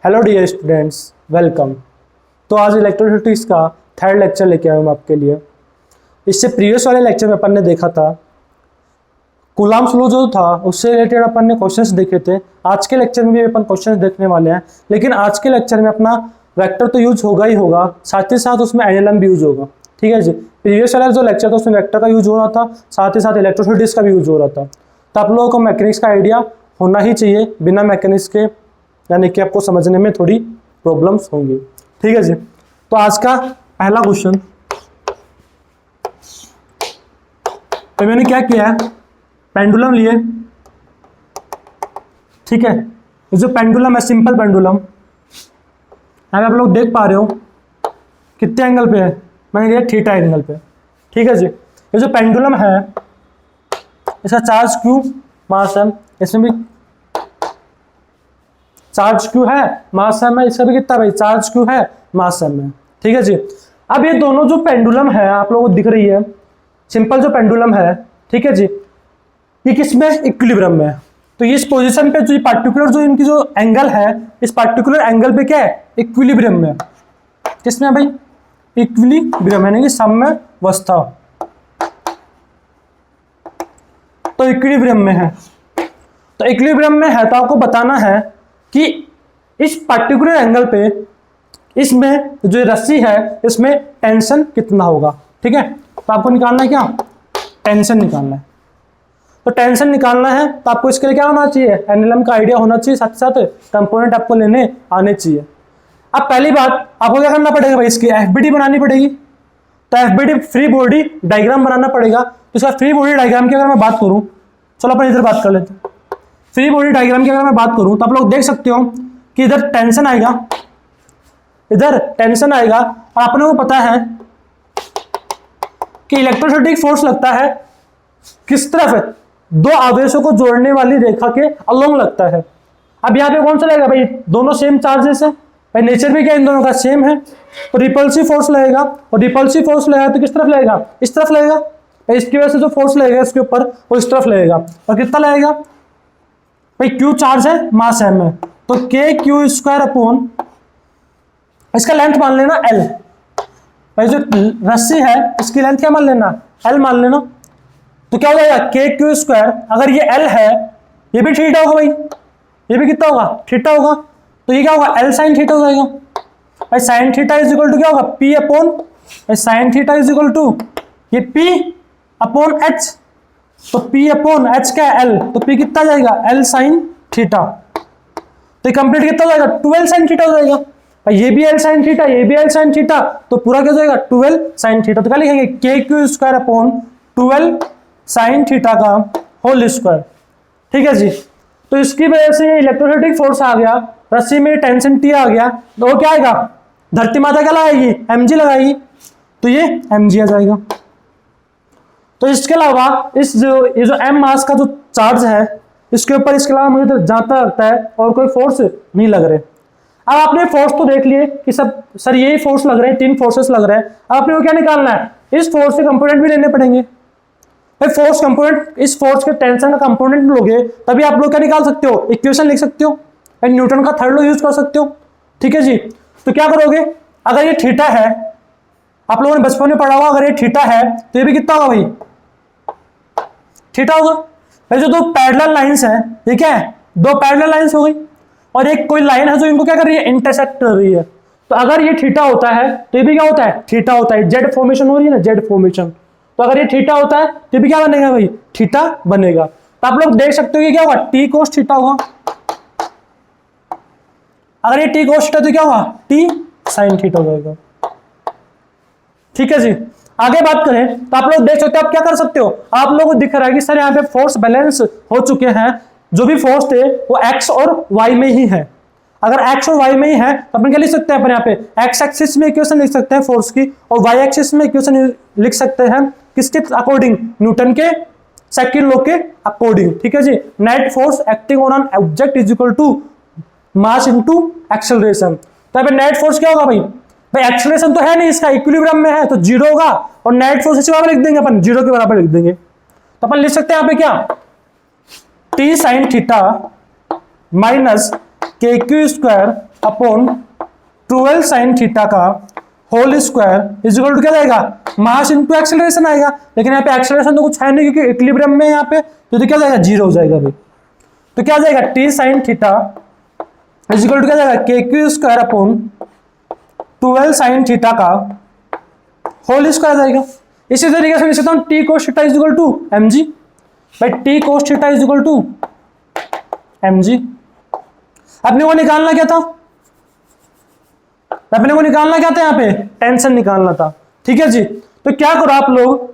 Hello dear students, welcome. तो आज electrostatics का थर्ड लेक्चर लेके आया हूँ आपके लिए। इससे प्रीवियस वाले लेक्चर में अपन ने देखा था कूलम्ब्स लॉ जो था उससे रिलेटेड अपन ने क्वेश्चंस देखे थे। आज के लेक्चर में भी अपन क्वेश्चंस देखने वाले हैं, लेकिन आज के लेक्चर में अपना वेक्टर तो यूज होगा ही होगा, साथ ही साथ उसमें एनएलएम भी यूज होगा। ठीक है जी। प्रीवियस वाला जो लेक्चर था उसमें वेक्टर का यूज हो रहा था, साथ ही साथ इलेक्ट्रोस्टैटिक्स का भी यूज हो रहा था। तो आप लोगों को मैकेनिक्स का आइडिया होना ही चाहिए, बिना मैकेनिक्स के यानी कि आपको समझने में थोड़ी प्रॉब्लम्स होंगी। ठीक है जी। तो आज का पहला क्वेश्चन, तो मैंने क्या किया है, पेंडुलम लिए। ठीक है, ये जो पेंडुलम है सिंपल पेंडुलम, यहाँ पे आप लोग देख पा रहे हो कितने एंगल पे है, मैंने लिया थीटा एंगल पे। ठीक है जी। ये जो पेंडुलम है इसका चार्ज क्यू मास है, इसमें भी चार्ज क्यू है मास एम है, इसका भी कितना भाई चार्ज क्यू है मास एम है। ठीक है जी। अब ये दोनों जो पेंडुलम है आप लोगों को दिख रही है, सिंपल जो पेंडुलम है, ठीक है जी, ये किसमें इक्विलिब्रियम में है। तो इस पोजीशन पे जो पार्टिकुलर जो इनकी जो एंगल है, इस पार्टिकुलर एंगल पे क्या है, इक्विलिब्रियम में। किसमें भाई, इक्विलिब्रियम यानी कि साम्यावस्था। तो इक्विलिब्रियम में है, तो इक्विलिब्रियम में है तो आपको बताना है कि इस पर्टिकुलर एंगल पे इसमें जो रस्सी है इसमें टेंशन कितना होगा। ठीक है, तो आपको निकालना है क्या, टेंशन निकालना है। तो टेंशन निकालना है तो आपको इसके लिए क्या होना चाहिए, एनएलएम का आइडिया होना चाहिए, साथ साथ कंपोनेंट आपको लेने आने चाहिए। अब पहली बात आपको क्या करना पड़ेगा भाई, इसकी एफबीडी बनानी पड़ेगी। तो एफबीडी फ्री बॉडी डायग्राम बनाना पड़ेगा। तो इसका फ्री बॉडी डायग्राम की अगर मैं बात करूं, चलो अपन इधर बात कर लेते हैं। फ्री बॉडी डायग्राम की अगर मैं बात करूं तो आप लोग देख सकते हो कि इधर टेंशन आएगा, इधर टेंशन आएगा, और आपने को पता है कि इलेक्ट्रोस्टैटिक फोर्स लगता है किस तरफ है, दो आवेशों को जोड़ने वाली रेखा के अलोंग लगता है। अब यहाँ पे कौन सा लगेगा भाई, दोनों सेम चार्जेस है भाई, नेचर भी क्या इन दोनों का सेम है। तो रिपल्सिव फोर्स लगेगा, और रिपल्सिव फोर्स लगेगा तो किस तरफ लगेगा, इस तरफ लगेगा। इसकी वजह से जो फोर्स लगेगा इसके ऊपर वो इस तरफ लगेगा, और कितना लगेगा भाई, क्यू चार्ज है मास एम है, तो के क्यू स्क्वायर अपॉन इसका लेंथ मान लेना एल। भाई जो रस्सी है इसकी लेंथ क्या मान लेना, एल मान लेना। तो क्या हो जाएगा के क्यू स्क्वायर, अगर ये एल है ये भी थीटा होगा भाई, ये भी कितना होगा थीटा होगा, तो ये क्या होगा एल साइन थीटा हो जाएगा। भाई sine theta is equal to क्या होगा, पी अपॉन, भाई sine theta is equal to ये पी अपॉन एच। तो P अपॉन एच का L, तो P कितना जाएगा L साइन थीटा। तो कंप्लीट कितना हो जाएगा 12 साइन थीटा हो जाएगा। ये भी L साइन थीटा, ये भी L साइन थीटा, तो पूरा क्या हो जाएगा 12 साइन थीटा। तो क्या लिखेंगे के Q square upon 12 sine theta का होल स्क्वायर। ठीक है जी। तो इसकी वजह से इलेक्ट्रोस्टैटिक फोर्स आ गया, रस्सी में टेंशन T आ गया, तो वो क्या आएगा, धरती माता क्या लगाएगी, mg लगाएगी, तो ये mg आ जाएगा। तो इसके अलावा इस ये जो m मास का जो चार्ज है इसके ऊपर इसके अलावा मुझे तो जाता लगता है और कोई फोर्स नहीं लग रहे। अब आपने फोर्स तो देख लिए कि सब सर यही फोर्स लग रहे हैं, 3 फोर्सेस लग रहे हैं। अब आपने को क्या निकालना है, इस फोर्स के कंपोनेंट भी लेने पड़ेंगे। भाई फोर्स कंपोनेंट, इस फोर्स के टेंशन का कंपोनेंट लोगे तभी आप लोग क्या निकाल सकते हो, इक्वेशन लिख सकते हो, भाई न्यूटन का थर्ड लॉ यूज कर सकते हो। ठीक है जी। तो क्या करोगे, अगर ये थीटा है, आप लोगों ने बचपन में पढ़ा होगा, अगर ये थीटा है तो ये भी कितना होगा भाई, थीटा होगा। भाई जो दो पैरेलल लाइंस हैं, ये क्या है, दो पैरेलल लाइंस हो गई, और एक कोई लाइन है जो इनको क्या कर रही है, इंटरसेक्ट कर रही है। तो अगर ये थीटा होता है तो ये भी क्या होता है, थीटा होता है। जेड फॉर्मेशन हो रही है ना, जेड फॉर्मेशन, तो अगर ये थीटा होता है तो भी क्या बनेगा भाई, थीटा बनेगा। तो आप लोग देख सकते हो कि क्या होगा, टी कोस थीटा होगा। अगर ये टी कोस थीटा तो क्या होगा, टी साइन थीटा हो जाएगा। ठीक है जी। आगे बात करें तो आप लोग देख सकते हो, आप क्या कर सकते हो, आप लोगों को दिख रहा है कि सर यहाँ पे फोर्स बैलेंस हो चुके हैं, जो भी फोर्स थे वो एक्स और वाई में ही है। अगर एक्स और वाई में ही है तो अपन क्या लिख सकते हैं, अपन यहाँ पे एक्स एक्सिस में इक्वेशन लिख सकते हैं फोर्स की, और वाई एक्सिस में इक्वेशन लिख सकते हैं किसके अकॉर्डिंग, न्यूटन के सेकंड लॉ के अकॉर्डिंग। ठीक है जी। Net force acting on an object is equal to mass into acceleration. तो यहाँ पे नेट फोर्स क्या होगा भाई, एक्सेलरेशन तो है नहीं, इसका इक्विलिब्रियम में है तो 0 होगा, और नेट फोर्स इसी बराबर लिख देंगे अपन, 0 के बराबर लिख देंगे। तो अपन लिख सकते हैं यहाँ पे क्या, T sine theta minus K Q square upon 12 sine theta का whole square is equal to क्या जाएगा, मास इंटू एक्सेलरेशन आएगा। लेकिन यहाँ पे एक्सेलरेशन तो कुछ है नहीं क्योंकि इक्विलिब्रियम में यहाँ पे, तो क्या जाएगा, जीरो हो जाएगा भाई। तो क्या जाएगा, T sine theta is equal to क्या जाएगा, K Q square upon 12 sine theta का होल स्क्वायर जाएगा। इसी तरीके से लिख सकता हूँ T cos theta is equal to M G, भाई T cos theta is equal to M G. अपने को निकालना क्या था, अपने को निकालना क्या था, यहाँ पे टेंशन निकालना था। ठीक है जी, तो क्या करो आप लोग,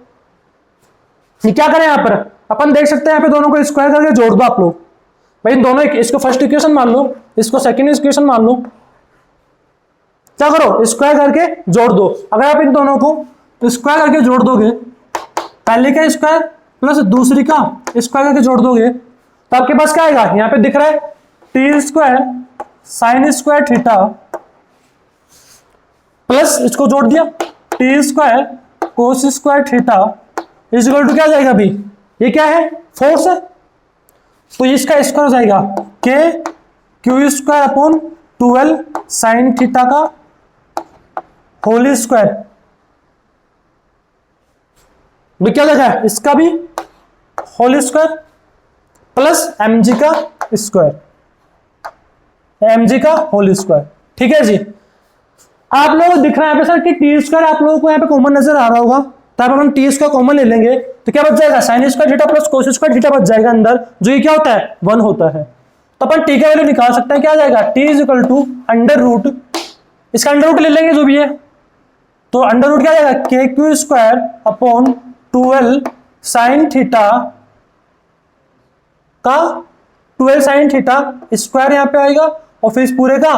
क्या करें यहाँ पर, अपन देख सकते हैं यहाँ पे दोनों को स्क्वायर करके जोड़ दो आप लोग। भाई इन दोनों, इसको फर्स्ट इक्वेशन मान लो, इसको सेकंड इक्वेशन मान लो। क्या करो, स्क्वायर करके जोड़ दो। अगर आप इन दोनों को स्क्वायर करके जोड़ दोगे, पहले का स्क्वायर प्लस दूसरी का स्क्वायर करके जोड़ दोगे, तो आपके पास क्या आएगा, यहाँ पे दिख रहा है T square sine square theta plus इसको जोड़ दिया T square cos square theta is equal to क्या जाएगा अभी, ये क्या है, फोर्स है, तो इसका स्क्वायर हो जाएगा K Q square upon 12 sine theta का होल स्क्वायर। क्या लगा है, इसका भी whole square plus M G का स्क्वायर, एम जी का होल स्क्वायर। ठीक है जी, आप लोगों को दिख रहा है यहाँ पे सर कि टी स्क्वायर आप लोगों को यहाँ पे कॉमन नजर आ रहा होगा, तो अपन टी स्क्वायर कॉमन ले लेंगे तो क्या बच जाएगा, sign square theta plus cos square theta बच जाएगा अंदर, जो ये क्या होता है, 1 होता है। तो अपन टी का वैल्यू निकाल सकते हैं, क्या आ जाएगा, T is equal to under root, इसका अंडर रूट ले लेंगे जो भी है, तो अंडर रूट क्या आ जाएगा, K Q square upon 12 sine theta का 12 साइन थीटा स्क्वायर यहाँ पे आएगा, और फिर इस पूरे का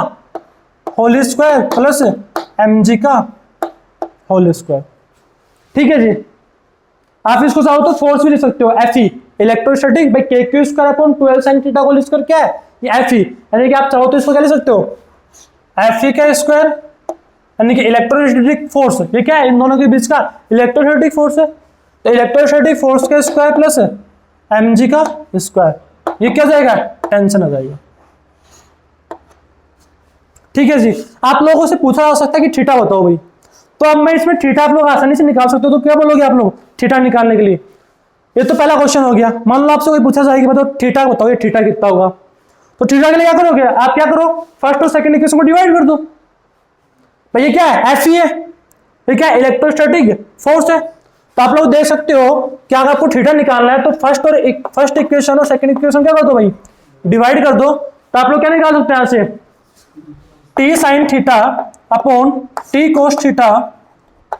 whole square plus M G का होल स्क्वायर। ठीक है जी, आप इसको चाहो तो फोर्स भी लिख सकते हो, F E electrostatic by K Q square upon 12 sine theta whole square क्या है, ये एफ ई, यानी कि आप चाहो तो इसको क्या लिख सकते हो, एफ ई का स्क्वायर, यानी कि इलेक्ट्रोस्टैटिक फोर्स, ये क्या है, इन दोनों के बीच का इलेक्ट्रोस्टैटिक फोर्स है, तो इलेक्ट्रोस्टैटिक फोर्स का स्क्वायर प्लस एम जी का स्क्वायर, ये क्या जाएगा, टेंशन आ जाएगा। ठीक है जी, आप लोगों से पूछा जा सकता है कि थीटा बताओ भाई, तो अब मैं इसमें थीटा आप लोग आसानी से निकाल सकते हो, तो क्या बोलोगे आप लोग थीटा निकालने के लिए, ये तो पहला क्वेश्चन हो गया। मान लो आपसे कोई पूछा जाएगा बताओ थीटा बताओ, ये थीटा कितना होगा, तो थीटा के लिए क्या करोगे आप, क्या करो, फर्स्ट और सेकंड इक्वेशन को डिवाइड कर दो। भाई ये क्या है, एफ ई है, ये क्या है, इलेक्ट्रोस्टैटिक फोर्स है। तो आप लोग देख सकते हो कि अगर आपको थीटा निकालना है तो फर्स्ट इक्वेशन और सेकंड इक्वेशन क्या कर दो भाई, डिवाइड कर दो। तो आप लोग क्या निकाल सकते हैं यहाँ से, T sine theta upon T cos theta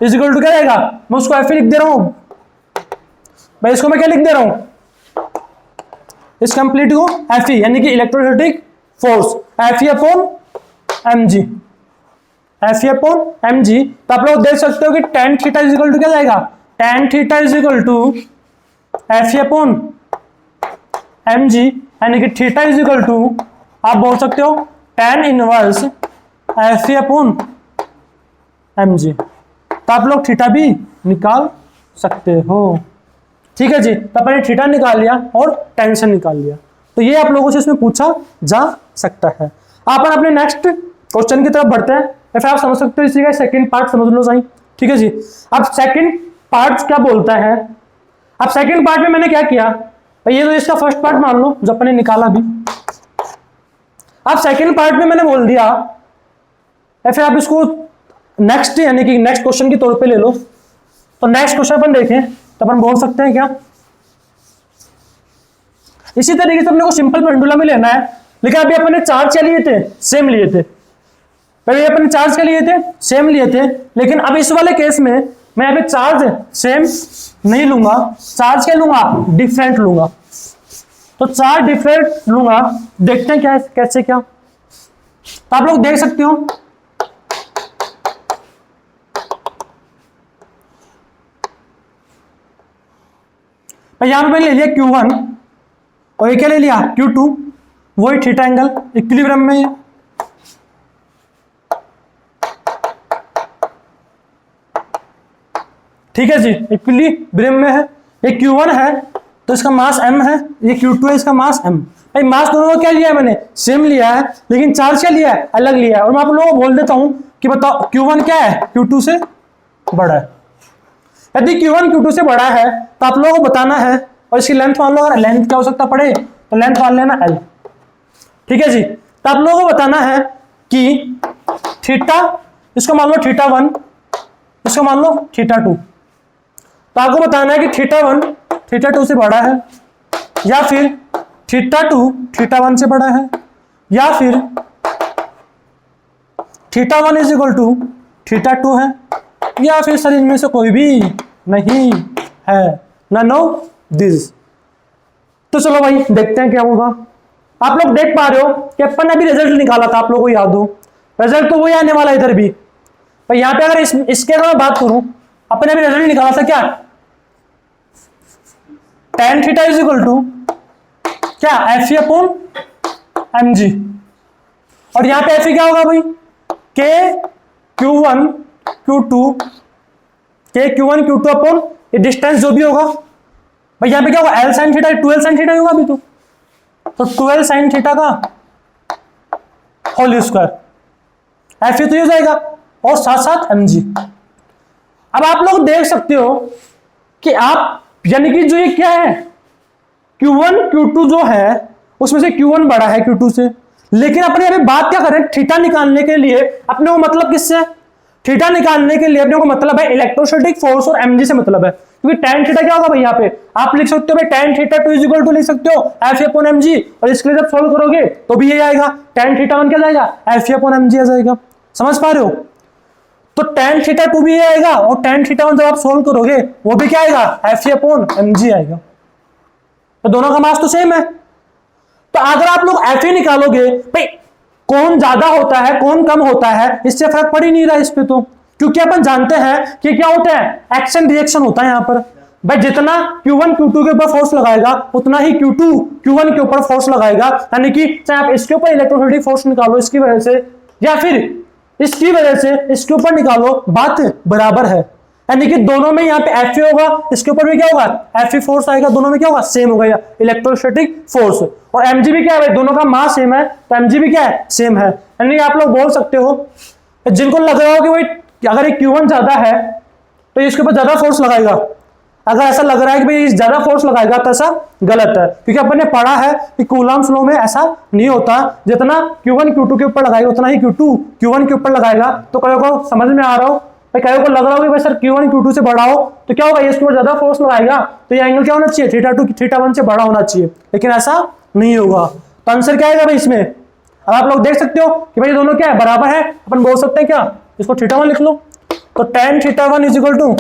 is equal to क्या जाएगा, मैं उसको एफ लिख दे रहा हूं भाई, इसको मैं क्या लिख दे रहा हूं, इस कंप्लीट को एफ ई, यानी कि electrostatic force F E upon M G, F E upon M G. तो आप लोग देख सकते हो कि tan theta is equal to क्या जाएगा, tan theta is equal to F E upon M G, यानी कि थीटा इज इक्वल टू आप बोल सकते हो tan inverse F E upon M G. तो आप लोग थीटा भी निकाल सकते हो। ठीक है जी, तो अपन ने थीटा निकाल लिया और टेंशन निकाल लिया, तो ये आप लोगों से इसमें पूछा जा सकता है। अपन अपने नेक्स्ट क्वेश्चन की तरफ बढ़ते हैं, या फिर आप समझ सकते हो इसी का सेकंड पार्ट समझ लो सही। ठीक है जी, अब सेकंड पार्ट क्या बोलता है, अब सेकंड पार्ट में मैंने क्या किया, ये तो इसका फर्स्ट पार्ट मान लो जो अपन ने निकाला भी, अब सेकंड पार्ट में मैंने बोल दिया, या फिर आप इसको नेक्स्ट यानी कि नेक्स्ट क्वेश्चन के तौर पे ले लो। तो नेक्स्ट क्वेश्चन अपन देखें तो अपन बोल सकते हैं क्या, इसी तरीके से अपने को सिंपल पेंडुलम में लेना है, लेकिन अभी अपन ने चार्ज क्या लिए थे, सेम लिए थे, पहले अपन चार्ज क्या लिए थे, सेम लिए थे, लेकिन अब इस वाले केस में मैं यहाँ पे चार्ज सेम नहीं लूंगा, चार्ज क्या लूंगा, डिफरेंट लूंगा। तो चार्ज डिफरेंट लूंगा, देखते हैं क्या कैसे क्या। तो आप लोग देख सकते हो यहां पे मैंने ले लिया Q1 और ये क्या ले लिया Q2, वही थीटा एंगल इक्विलिब्रियम में है। ठीक है जी, इक्विलिब्रियम में है, ये Q1 है तो इसका मास m है, ये Q2 है इसका मास m। भाई मास दोनों को क्या लिया है मैंने, सेम लिया है, लेकिन चार्ज क्या लिया है, अलग लिया है। और मैं आप लोगों को बोल देता हूं कि बताओ Q1 क्या है, Q2 से बड़ा है। यदि Q1 Q2 से बड़ा है तो आप लोगों को बताना है, और इसकी लेंथ मान लो, अगर लेंथ क्या हो सकता पड़े तो लेंथ मान लेना L, ठीक है जी। तो आप लोगों को बताना है कि थीटा, इसको मान लो θ1, इसको मान लो θ2। तो आपको बताना है कि θ1 θ2 से बड़ा है, या फिर θ2 θ1 से बड़ा है, या फिर θ1 इज इक्वल टू θ2 है, या फिर सर इनमें से कोई भी नहीं है, नन ऑफ दिस। तो चलो भाई देखते हैं क्या होगा। आप लोग देख पा रहे हो कि अपन ने अभी रिजल्ट निकाला था, आप लोगों को याद हो, रिजल्ट तो वही आने वाला इधर भी। पर यहां पे अगर इसके अगर मैं बात करूं, अपन ने अभी रिजल्ट निकाला था क्या, tan theta is equal to क्या, Fe अपॉन mg। और यहां पे Fe क्या होगा भाई, K Q1 Q2 अपॉन ये डिस्टेंस जो भी होगा भाई, यहां पे क्या होगा, L sin theta 12 sin theta होगा अभी तो 12 sin थीटा का होल स्क्वायर, Fe तो हो जाएगा, और साथ साथ mg। अब आप लोग देख सकते हो कि आप, यानी कि जो ये क्या है, Q1 Q2 जो है उसमें से Q1 बड़ा है Q2 से, लेकिन अपने अभी बात क्या करें, थीटा निकालने के लिए अपने को मतलब किससे, थीटा निकालने के लिए अपने को मतलब है इलेक्ट्रोस्टैटिक फोर्स और mg से मतलब है। क्योंकि tan थीटा क्या होगा भाई, यहाँ पे आप लिख सकते हो भाई tan θ2 इज इक्वल टू लिख सकते हो Fe अपॉन mg, और इसके लिए जब सोल्व करोगे तो भी ये आएगा, tan θ1 क्या जाएगा, Fe अपॉन mg आ जाएगा। समझ पा रहे हो, तो tan θ2 भी ये आएगा, और tan θ1 जब आप सोल्व करोगे वो भी क्या आएगा, Fe अपॉन mg आएगा। तो दोनों का मास तो सेम है। तो अगर आप लोग Fe निकालोगे भाई, कौन ज्यादा होता है कौन कम होता है इससे फर्क पड़ ही नहीं रहा इस पे, तो क्योंकि अपन जानते हैं कि क्या होता है, एक्शन रिएक्शन होता है यहाँ पर भाई, जितना Q1 Q2 के ऊपर फोर्स लगाएगा उतना ही Q2 Q1 के ऊपर फोर्स लगाएगा। यानी कि चाहे आप इसके ऊपर इलेक्ट्रोस्टैटिक फोर्स निकालो इसकी वजह से, या फिर इसकी वजह से इसके ऊपर निकालो, बात बराबर है। यानी कि दोनों में यहाँ पे Fe होगा, इसके ऊपर भी क्या होगा, Fe फोर्स आएगा, दोनों में क्या होगा, सेम होगा इलेक्ट्रोस्टैटिक फोर्स। और mg भी क्या है, दोनों का मास सेम है तो mg भी क्या है, सेम है। यानी आप लोग बोल सकते हो, जिनको लग रहा हो कि भाई अगर ये Q1 ज्यादा है तो इसके ऊपर ज्यादा फोर्स लगाएगा, अगर ऐसा लग रहा है कि भाई ज्यादा फोर्स लगाएगा तो ऐसा गलत है, क्योंकि अपन ने पढ़ा है कि कूलम्ब्स लॉ में ऐसा नहीं होता, जितना Q1 Q2 के ऊपर लगाएगा उतना ही Q2 Q1 के ऊपर लगाएगा। तो कई को समझ में आ रहा हो, कई को लग रहा हो कि भाई सर Q1 Q2 से बड़ा हो तो क्या होगा, इसके ऊपर ज्यादा फोर्स लगाएगा तो ये एंगल क्या होना चाहिए, θ2 θ1 से बड़ा होना चाहिए, लेकिन ऐसा नहीं होगा। तो आंसर क्या आएगा भाई इसमें। अब आप लोग देख सकते हो कि भाई दोनों क्या है, बराबर है। अपन बोल सकते हैं क्या, इसको θ1 लिख लो, तो tan θ1 is equal to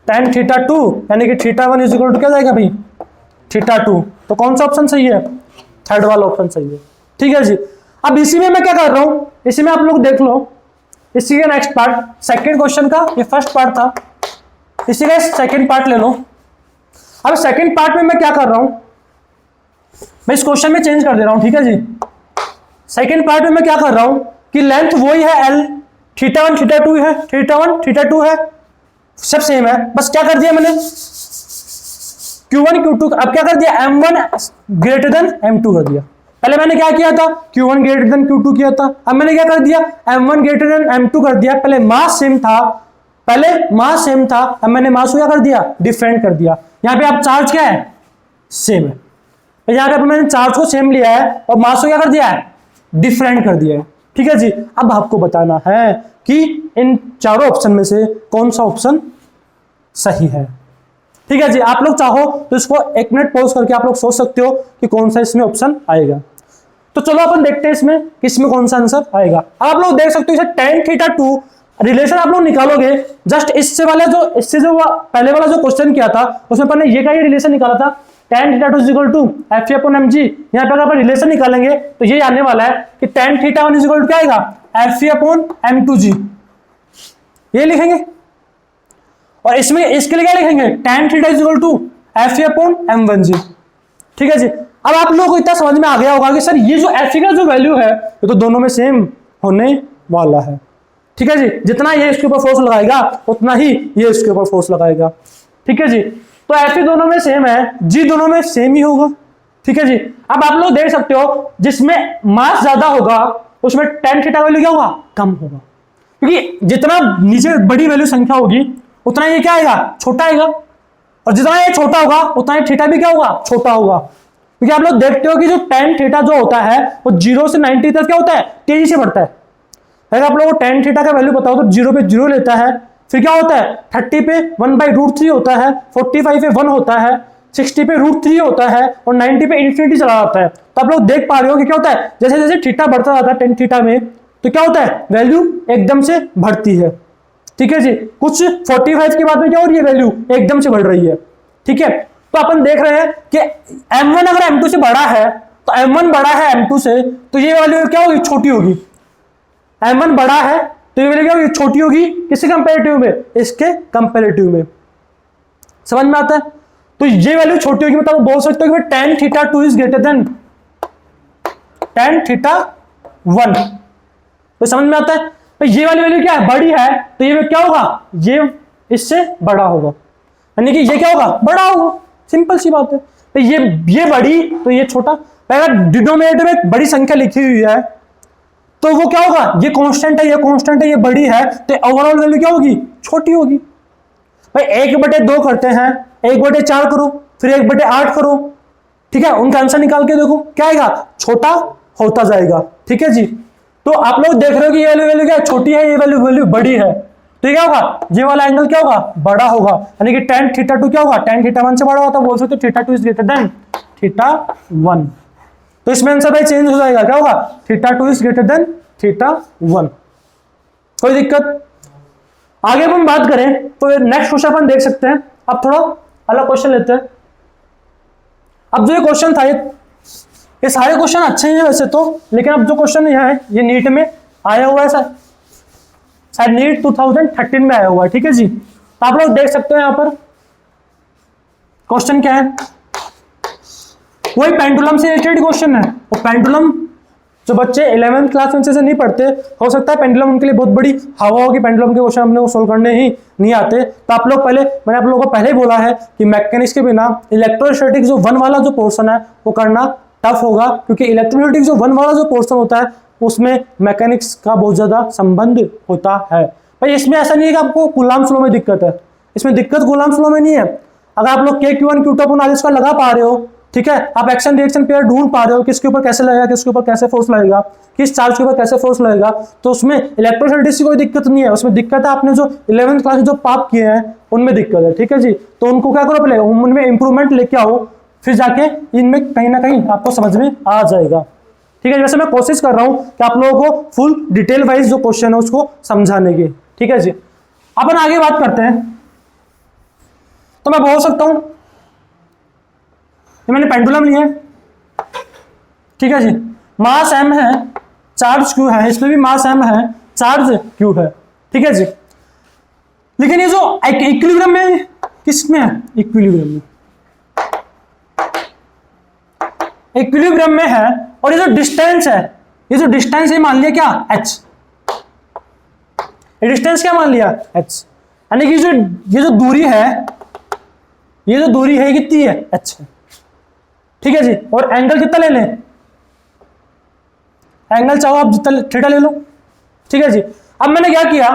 tan θ2, यानी कि θ1 इज इक्वल टू क्या जाएगा भाई, θ2। तो कौन सा ऑप्शन सही है, थर्ड वाला ऑप्शन सही है। ठीक है जी। अब इसी में मैं क्या कर रहा हूं, इसी में आप लोग देख लो, इसी का नेक्स्ट पार्ट, सेकंड क्वेश्चन का ये फर्स्ट पार्ट था, इसी का सेकंड पार्ट ले लो। अब सेकंड पार्ट में मैं क्या कर रहा हूं, मैं इस क्वेश्चन में चेंज कर दे रहा हूं। ठीक है जी। सेकंड पार्ट में मैं क्या कर रहा हूं कि लेंथ वही है L, θ1 θ2 है, θ1 θ2 है, सब सेम है, बस क्या कर दिया मैंने Q1 Q2, अब क्या कर दिया, M1 ग्रेटर देन M2 कर दिया। पहले मैंने क्या किया था, Q1 ग्रेटर देन Q2 किया था, अब मैंने क्या कर दिया, M1 ग्रेटर देन M2 कर दिया। पहले मास सेम था, अब मैंने मास को क्या कर दिया, डिफरेंट कर दिया। यहाँ पे आप चार्ज क्या है, सेम है, यहाँ पे मैंने चार्ज को सेम लिया है और मास को क्या कर दिया है, डिफरेंट कर दिया है। ठीक है जी। अब आपको बताना है कि इन चारों ऑप्शन में से कौन सा ऑप्शन सही है। ठीक है जी। आप लोग चाहो तो इसको 1 मिनट पॉज करके आप लोग सोच सकते हो कि कौन सा इसमें ऑप्शन आएगा। तो चलो अपन देखते हैं इसमें किसमें कौन सा आंसर आएगा। अब आप लोग देख सकते हो tan θ2 रिलेशन आप लोग निकालोगे, जस्ट इससे जो पहले वाला जो क्वेश्चन किया था उसमें अपन ने ये का ही रिलेशन निकाला था, tan θ2 is equal to Fe upon mg। यहाँ पे अगर अपन रिलेशन निकालेंगे तो ये आने वाला है कि tan θ1 इज इक्वल टू क्या आएगा, Fe अपॉन m2g, ये लिखेंगे। और इसमें इसके लिए क्या लिखेंगे, tan θ is equal to Fe upon m1g। ठीक है जी। अब आप लोगों को इतना समझ में आ गया होगा कि सर ये जो Fe का जो वैल्यू है ये तो दोनों में सेम होने वाला है। ठीक है जी। जितना ये इसके ऊपर फोर्स लगाएगा उतना ही ये इसके ऊपर फोर्स लगाएगा। ठीक है जी। तो Fe दोनों में सेम है, G दोनों में सेम ही होगा। ठीक है जी। अब आप लोग देख सकते हो जिसमें मास ज्यादा होगा उसमें tan थीटा वैल्यू क्या होगा, कम होगा, क्योंकि जितना नीचे बड़ी वैल्यू संख्या होगी उतना ये क्या आएगा, छोटा आएगा, और जितना ये छोटा होगा उतना ये थीटा भी क्या होगा, छोटा होगा। क्योंकि आप लोग देखते हो कि जो tan थीटा जो होता है वो 0 से 90 तक क्या होता है, तेजी से बढ़ता है। अगर आप लोगों को tan थीटा का वैल्यू बताओ तो 0 पे 0 लेता है, फिर क्या होता है 30 पे 1/√3 होता है, 45 पे 1 होता है, 60 पे √3 होता है, और 90 पे इन्फिनिटी चला जाता है। तो आप लोग देख पा रहे हो कि क्या होता है, जैसे जैसे थीटा बढ़ता जाता है tan थीटा में, तो क्या होता है, वैल्यू एकदम से बढ़ती है। ठीक है जी, कुछ 45 के बाद में क्या हो रही है, वैल्यू एकदम से बढ़ रही है। ठीक है, तो अपन देख रहे हैं कि m1 अगर m2 से बड़ा है तो m1 बड़ा है m2 से, तो ये वैल्यू क्या होगी, छोटी होगी। m1 बड़ा है तो ये वैल्यू क्या होगी, छोटी होगी, किसके कंपैरेटिव में, इसके कंपैरेटिव में। समझ में आता है? तो ये वैल्यू छोटी होगी, मतलब बोल सकते हो कि tan theta 2 is greater than tan theta 1। तो समझ में आता है? तो ये वाली वैल्यू क्या है, बड़ी है, तो ये क्या होगा, ये इससे बड़ा होगा, यानी कि ये क्या होगा, बड़ा होगा। सिंपल सी बात है। तो ये बड़ी तो ये छोटा। अगर डिनोमिनेटर में बड़ी संख्या लिखी हुई है तो वो क्या होगा, ये कांस्टेंट है, ये कांस्टेंट है, ये बड़ी है, तो ओवरऑल वैल्यू क्या होगी, छोटी होगी। भाई 1/2 करते हैं, 1/4 करो, फिर 1/8 करो, ठीक है, उनका आंसर निकाल के देखो क्या आएगा, छोटा होता जाएगा। ठीक है जी। तो आप लोग देख रहे हो कि ये वैल्यू क्या छोटी है, ये वैल्यू बड़ी है, तो क्या होगा, ये वाला एंगल क्या होगा, बड़ा होगा, यानी कि tan थीटा 2 क्या होगा, tan थीटा 1 से बड़ा होता है, बोल सकते हो theta 2 is greater than theta 1। तो इसमें आंसर भाई चेंज हो जाएगा, क्या होगा, theta 2 is greater than theta 1। कोई दिक्कत? आगे हम बात करें तो नेक्स्ट क्वेश्चन अपन देख सकते हैं। अब थोड़ा अलग क्वेश्चन लेते हैं। अब जो ये क्वेश्चन था, ये सारे क्वेश्चन अच्छे हैं वैसे तो, लेकिन अब जो क्वेश्चन यह है ये नीट में आया हुआ है, शायद नीट 2013 में आया हुआ है। ठीक है जी। तो आप लोग देख सकते हो यहां पर क्वेश्चन क्या है, वही पेंडुलम से रिलेटेड क्वेश्चन है। और पेंडुलम जो बच्चे 11th क्लास में से नहीं पढ़ते, हो सकता है पेंडुलम उनके लिए बहुत बड़ी हवा हो कि पेंडुलम के क्वेश्चन अपने को सोल्व करने ही नहीं आते। तो आप लोग पहले, मैंने आप लोगों को पहले ही बोला है कि मैकेनिक्स के बिना इलेक्ट्रोस्टैटिक जो 1 वाला जो पोर्शन है वो करना टफ होगा, क्योंकि इलेक्ट्रोस्टैटिक जो 1 वाला जो पोर्शन होता है उसमें मैकेनिक्स का बहुत ज्यादा संबंध होता है। भाई इसमें ऐसा नहीं है कि आपको कूलाम्ब फ्लो में दिक्कत है, इसमें दिक्कत कूलाम्ब फ्लो में नहीं है। अगर आप लोग K-Q1 Q2 अपन आगे इसका लगा पा रहे हो, ठीक है, आप एक्शन रिएक्शन पेयर ढूंढ पा रहे हो, किसके ऊपर कैसे लगेगा, किसके ऊपर कैसे फोर्स लगेगा, किस चार्ज के ऊपर कैसे फोर्स लगेगा, तो उसमें इलेक्ट्रोस्टैटिक की कोई दिक्कत नहीं है। उसमें दिक्कत है आपने जो 11th क्लास में जो पाप किए हैं उनमें दिक्कत है। ठीक है जी। तो उनको क्या करो, पहले उनमें इंप्रूवमेंट लेके आओ, फिर जाके इनमें कहीं ना कहीं आपको समझ में आ जाएगा। ठीक है, वैसे मैं कोशिश कर रहा हूं कि आप लोगों को फुल डिटेल वाइज जो क्वेश्चन है उसको समझाने की। ठीक है जी। अपन आगे बात करते हैं। तो मैं बोल सकता हूं मैंने पेंडुलम लिया है, ठीक है जी, मास m है, चार्ज q है, इसमें भी मास m है, चार्ज q है। ठीक है जी। लेकिन ये जो इक्विलिब्रियम में किसमें है, इक्विलिब्रियम में, इक्विलिब्रियम में है। और ये जो डिस्टेंस है, ये जो डिस्टेंस है मान लिया क्या, h, ये डिस्टेंस क्या मान लिया, h, यानी कि जो ये जो दूरी है, ये जो दूरी है कितनी है, h है। ठीक है जी। और एंगल कितना ले लें, एंगल चाहो आप जितना थीटा ले लो। ठीक है जी। अब मैंने क्या किया,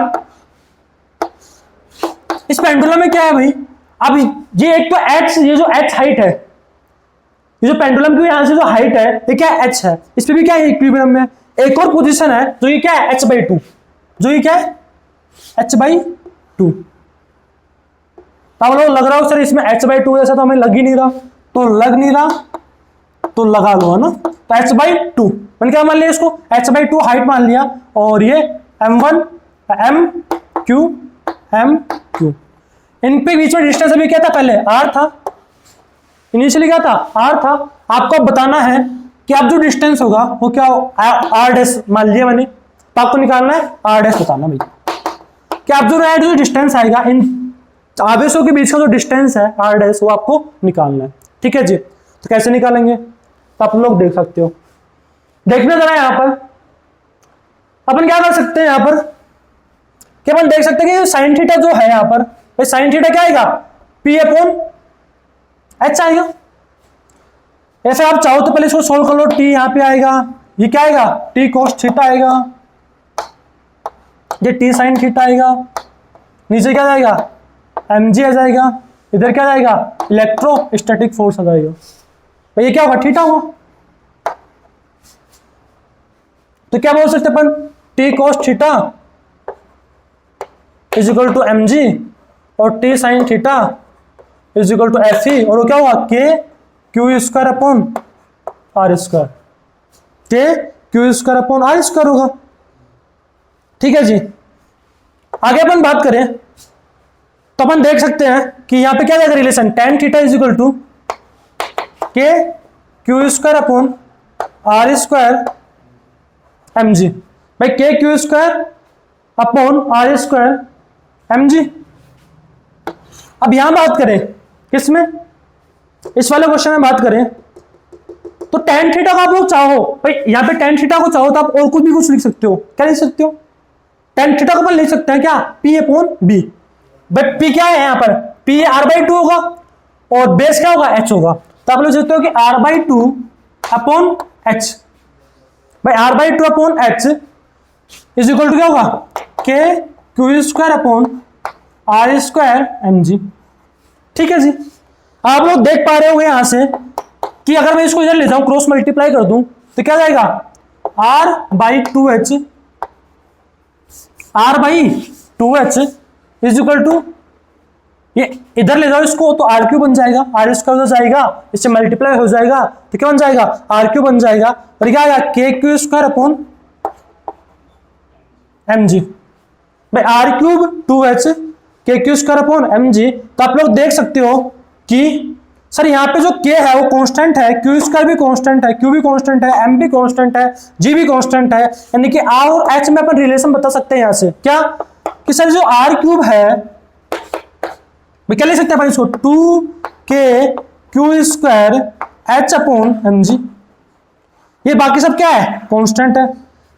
इस पेंडुलम में क्या है भाई, अब ये एक तो h, ये जो h हाइट है, ये जो पेंडुलम की यहां से जो हाइट है ये क्या है, h है, इस पे भी क्या है, इक्विलिब्रियम में। एक और पोजीशन है जो ये क्या है, h/2, जो ये क्या है, h/2। अब लोग लग रहा हो सर इसमें h/2 जैसा तो हमें लग ही नहीं रहा, तो लग नहीं रहा तो लगा लो, है ना। तो h/2 मैंने क्या मान लिया, इसको h/2 हाइट मान लिया, और ये m1 m इन पे बीच में डिस्टेंस अभी क्या था, पहले r था, इनिशियली क्या था, r था। आपको बताना है कि आप जो डिस्टेंस होगा वो क्या r' मान लिया मैंने, तो आपको निकालना है r' बताना भाई कि आप जो डिस्टेंस आएगा इन आवेशों के बीच का जो डिस्टेंस है r' वो आपको निकालना है। ठीक है जी। तो कैसे निकालेंगे, तो आप लोग देख सकते हो, देखना जरा यहां पर अपन क्या कर सकते हैं, यहां पर कि अपन देख सकते हैं कि साइन थीटा जो है यहां पर, भाई साइन थीटा क्या आएगा, P/H आएगा। ऐसे आप चाहो तो पहले इसको सोल्व कर लो, टी यहाँ पे आएगा, ये क्या आएगा, टी कॉस थीटा आएगा, ये टी साइन थीटा आएगा, नीचे क्या जाएगा, mg आ जाएगा, इधर क्या जाएगा, इलेक्ट्रोस्टैटिक फोर्स आ जाएगा। भाई ये क्या होगा, थीटा होगा। तो क्या बोल सकते अपन, T cos theta is equal to mg और T sine theta is equal to F E, और वो क्या होगा, K Q square upon R square, K Q square upon R square होगा। ठीक है जी, आगे अपन बात करें तो अपन देख सकते हैं कि यहां पे क्या जाएगा relation, tan theta is equal to K Q square upon R square M G. भाई K Q square upon R square M G. अब यहां बात करें किसमें, इस वाले क्वेश्चन में बात करें तो tan थीटा का आप लोग चाहो, भाई यहाँ पे tan थीटा को चाहो तो आप और कुछ भी कुछ लिख सकते हो। क्या लिख सकते हो, tan थीटा को अपन लिख सकते हैं क्या, P upon B. But P क्या है यहाँ पर, P r/2 होगा और बेस क्या होगा, h होगा। तो आप लोग लिख सकते हो कि r/2 अपॉन h। भाई r/2 upon h is equal to क्या होगा, k Q square upon R square M G. ठीक है जी, आप लोग देख पा रहे हो यहां से कि अगर मैं इसको इधर लेता हूं, क्रॉस मल्टीप्लाई कर दूं तो क्या जाएगा, r/2h, r/2h is equal to, ये इधर ले जाओ इसको तो आर क्यू बन जाएगा, आर स्क्वायर हो जाएगा, इससे मल्टीप्लाई हो जाएगा तो क्या बन जाएगा, आर क्यू बन जाएगा, और क्या आएगा, K Q square upon M G. भाई R cube 2h K Q square upon M G. तो आप लोग देख सकते हो कि सर यहाँ पे जो k है वो कांस्टेंट है, क्यू स्क्वायर भी कांस्टेंट है, q भी कांस्टेंट है, m भी कांस्टेंट है, g भी कांस्टेंट है, यानी कि r और h में अपन रिलेशन बता सकते हैं यहाँ से क्या, कि सर जो r क्यूब है मैं क्या लिख सकते हैं भाई इसको, 2k Q square h upon M G. ये बाकी सब क्या है, कांस्टेंट है।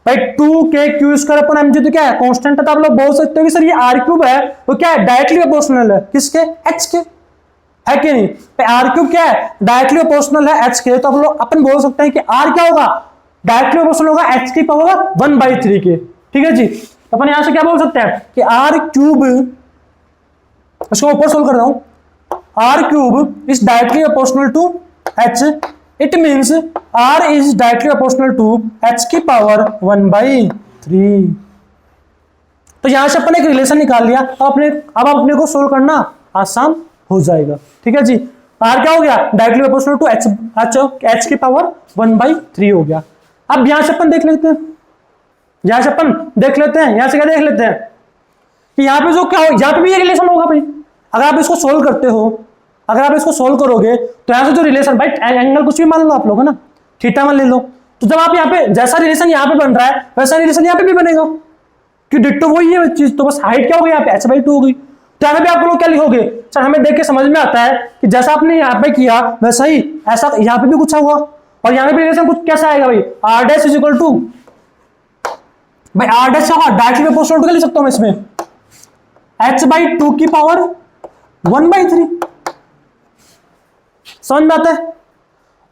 भाई 2k Q square upon M G तो क्या है, कांस्टेंट है। तो आप लोग बोल सकते हो कि सर ये r क्यूब है वो क्या है, डायरेक्टली प्रोपोर्शनल है किसके, h के, है कि नहीं। आर क्यूब क्या है, डायरेक्टली प्रोपोर्शनल है एच के। तो हम लोग अपन बोल सकते हैं कि आर क्या होगा, डायरेक्टली प्रोपोर्शनल होगा एच की पावर 1/3 के। ठीक है जी, अपन यहां से क्या बोल सकते हैं कि आर क्यूब, इसको ऊपर सोल्व कर रहा हूं, R cube is directly proportional to H, it means R is directly proportional to H की पावर 1/3। तो यहां से अपन एक रिलेशन निकाल लिया। अब अपने को सोल्व करना आसान हो जाएगा। ठीक है जी, आर क्या हो गया, डायरेक्टली प्रोपोर्शनल टू एच की पावर 1/3 हो गया। अब यहां से अपन देख लेते हैं, यहां से क्या देख लेते हैं कि यहां पे जो क्या हो, यहां पे भी ये रिलेशन होगा भाई। अगर आप इसको सोल्व करते हो, अगर आप इसको सोल्व करोगे तो यहां से जो रिलेशन, भाई एंगल कुछ भी मान लो आप लोग, है ना, थीटा मान ले लो। तो जब आप यहाँ पे जैसा रिलेशन यहाँ पे बन रहा है वैसा रिलेशन यहाँ पे भी बनेगा, कि डिट्टो वही है चीज। तो बस हाइट क्या हो गई यहाँ पे, h/2 हो गई। तो यहाँ पे आप लोग क्या लिखोगे, सर हमें देख के समझ में आता है कि जैसा आपने यहाँ पे किया वैसा ही ऐसा यहाँ पे भी कुछ होगा। और यहाँ पे रिलेशन कुछ कैसा आएगा भाई, r dash is equal to, भाई r डैश होगा डायरेक्टली प्रोपोर्शनल टू, क्या लिख सकता हूं मैं इसमें, h/2 की पावर 1/3। समझ में आता है।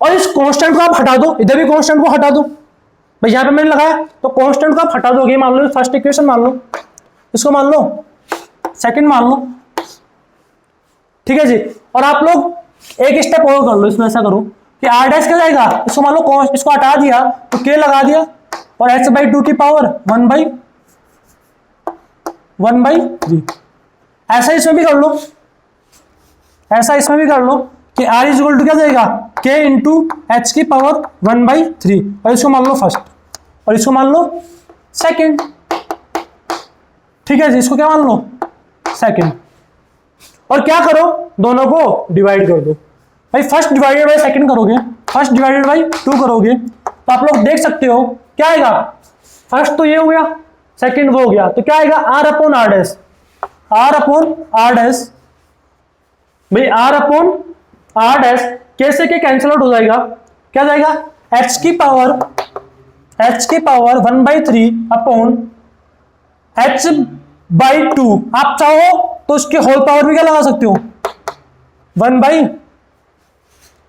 और इस कांस्टेंट को आप हटा दो, इधर भी कांस्टेंट को हटा दो। भाई यहाँ पे मैंने लगाया तो कांस्टेंट को आप हटा दोगे, मान लो फर्स्ट इक्वेशन मान लो, इसको मान लो सेकंड मान लो। ठीक है जी, और आप लोग एक स्टेप और कर लो इसमें, ऐसा करो कि r डैश क्या जाएगा, इसको मान लो इसको हटा दिया तो k लगा दिया और h/2 की पावर 1/3। ऐसा इसमें भी कर लो, ऐसा इसमें भी कर लो कि r इज इक्वल टू क्या जाएगा, k इंटू एच की पावर 1/3। और इसको मान लो फर्स्ट और इसको मान लो सेकंड। ठीक है जी, इसको क्या मान लो, सेकंड। और क्या करो, दोनों को डिवाइड कर दो। भाई फर्स्ट डिवाइडेड बाय सेकंड करोगे, फर्स्ट डिवाइडेड बाय 2 करोगे तो आप लोग देख सकते हो क्या आएगा, फर्स्ट तो ये हो गया, सेकंड वो हो गया, तो क्या आएगा r upon r dash, r upon r dash. भाई r अपॉन r डैश कैसे के कैंसिल आउट हो जाएगा, क्या जाएगा, h की पावर 1/3 अपॉन h/2। आप चाहो तो उसके होल पावर भी क्या लगा सकते हो, 1/,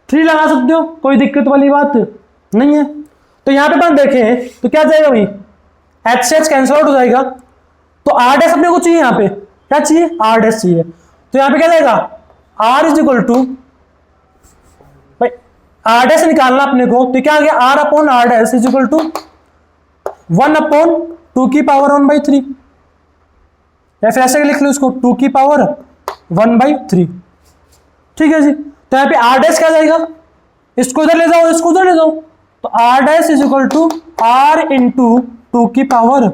3 लगा सकते हो, कोई दिक्कत वाली बात नहीं है। तो यहाँ पे अपन देखें तो क्या जाएगा भाई, एच से एच कैंसिल आउट हो जाएगा, तो आर डैश अपने को चाहिए, यहाँ पे क्या चाहिए, आर डैश चाहिए। तो यहाँ पे क्या जाएगा, आर इज इक्वल टू, भाई आर डैश निकालना अपने को, तो क्या आ गया, R upon R dash is equal to 1/2 की पावर 1/3, या फिर ऐसे लिख लो इसको 2 की पावर 1/3। ठीक है जी। तो यहाँ पे आर डैश क्या जाएगा, इसको इधर ले जाओ, इसको उधर ले जाओ, तो R dash is equal to R into 2 की पावर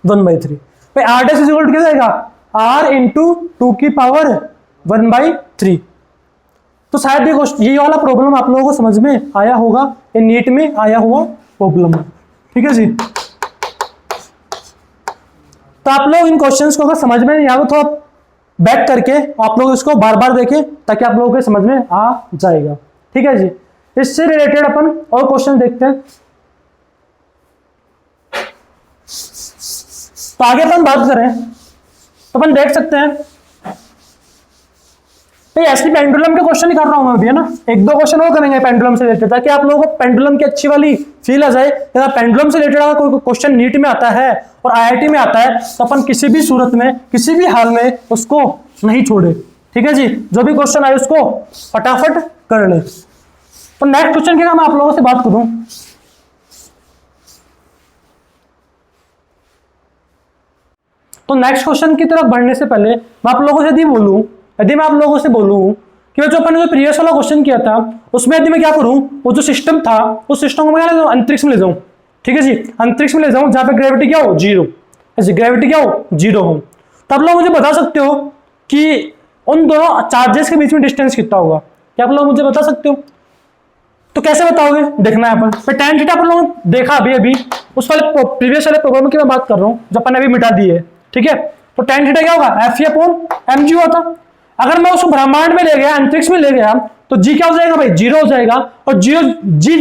1/3। भाई R dash is equal to क्या जाएगा, आर इंटू 2 की पावर 1/3। तो शायद ये वाला प्रॉब्लम आप लोगों को समझ में आया होगा, ये नीट में आया हुआ प्रॉब्लम है। ठीक है जी। तो आप लोग इन क्वेश्चंस को अगर समझ में नहीं आया तो थोड़ा बैक करके आप लोग इसको बार बार देखें, ताकि आप लोगों के समझ में आ जाएगा। ठीक है जी। इससे रिलेटेड अपन और क्वेश्चन देखते हैं। तो आगे अपन बात करें तो अपन देख सकते हैं, तो ऐसे पेंडुलम के क्वेश्चन निकाल रहा हूं मैं अभी, है ना, 1-2 क्वेश्चन और करेंगे पेंडुलम से रिलेटेड, ताकि आप लोगों को पेंडुलम की अच्छी वाली फील आ जाए। अगर पेंडुलम से रिलेटेड अगर कोई क्वेश्चन नीट में आता है और आईआईटी में आता है, तो अपन किसी भी सूरत में, किसी भी हाल में उसको नहीं छोड़े। ठीक है जी। जो भी क्वेश्चन आए उसको फटाफट कर ले। तो नेक्स्ट क्वेश्चन की मैं आप लोगों से बात करूं, तो नेक्स्ट क्वेश्चन की तरफ बढ़ने से पहले मैं आप लोगों से यदि मैं आप लोगों से बोलूं कि जो अपन ने जो प्रीवियस वाला क्वेश्चन किया था, उसमें यदि मैं क्या करूं, वो जो सिस्टम था उस सिस्टम को मैं क्या ले जाऊं, अंतरिक्ष में ले जाऊं। ठीक है जी। अंतरिक्ष में ले जाऊं जहां पे ग्रेविटी क्या हो, 0, ऐसे ग्रेविटी क्या हो, 0 हो। तो आप लोग मुझे बता सकते हो कि उन दोनों चार्जेस के बीच में डिस्टेंस कितना होगा, क्या आप लोग मुझे बता सकते हो? तो कैसे बताओगे, देखना है अपन। tan थीटा अपन लोगों ने देखा अभी उस वाले प्रीवियस वाले प्रॉब्लम की मैं बात कर रहा हूं जो अपन ने अभी मिटा दी है। ठीक है। तो tan थीटा क्या होगा, F/mg होता। अगर मैं उसको ब्रह्मांड में ले गया, अंतरिक्ष में ले गया, तो जी क्या हो जाएगा भाई, 0 हो जाएगा। और जी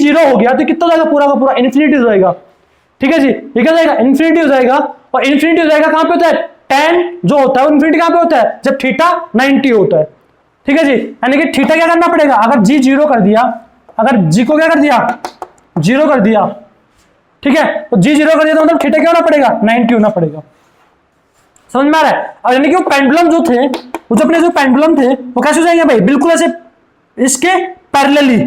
0 हो गया तो कितना हो जाएगा, पूरा का पूरा इन्फिनिटी हो जाएगा। ठीक है जी। ये क्या जाएगा, इन्फिनिटी हो जाएगा। और इन्फिनिटी हो जाएगा कहां पे होता है, tan जो होता है इन्फिनिटी कहां पे होता है, जब थीटा 90 होता है। ठीक है जी। यानी कि थीटा क्या करना पड़ेगा, अगर जी 0 कर दिया, अगर जी को क्या कर दिया, 0 कर दिया, ठीक है, तो जी 0 कर दिया तो मतलब थीटा क्या होना पड़ेगा, 90 होना पड़ेगा। समझ में आ रहा है? और यानी कि वो पेंडुलम जो थे, वो जो अपने जो पेंडुलम थे वो कैसे हो जाएंगे भाई, बिल्कुल ऐसे इसके पैरेलली,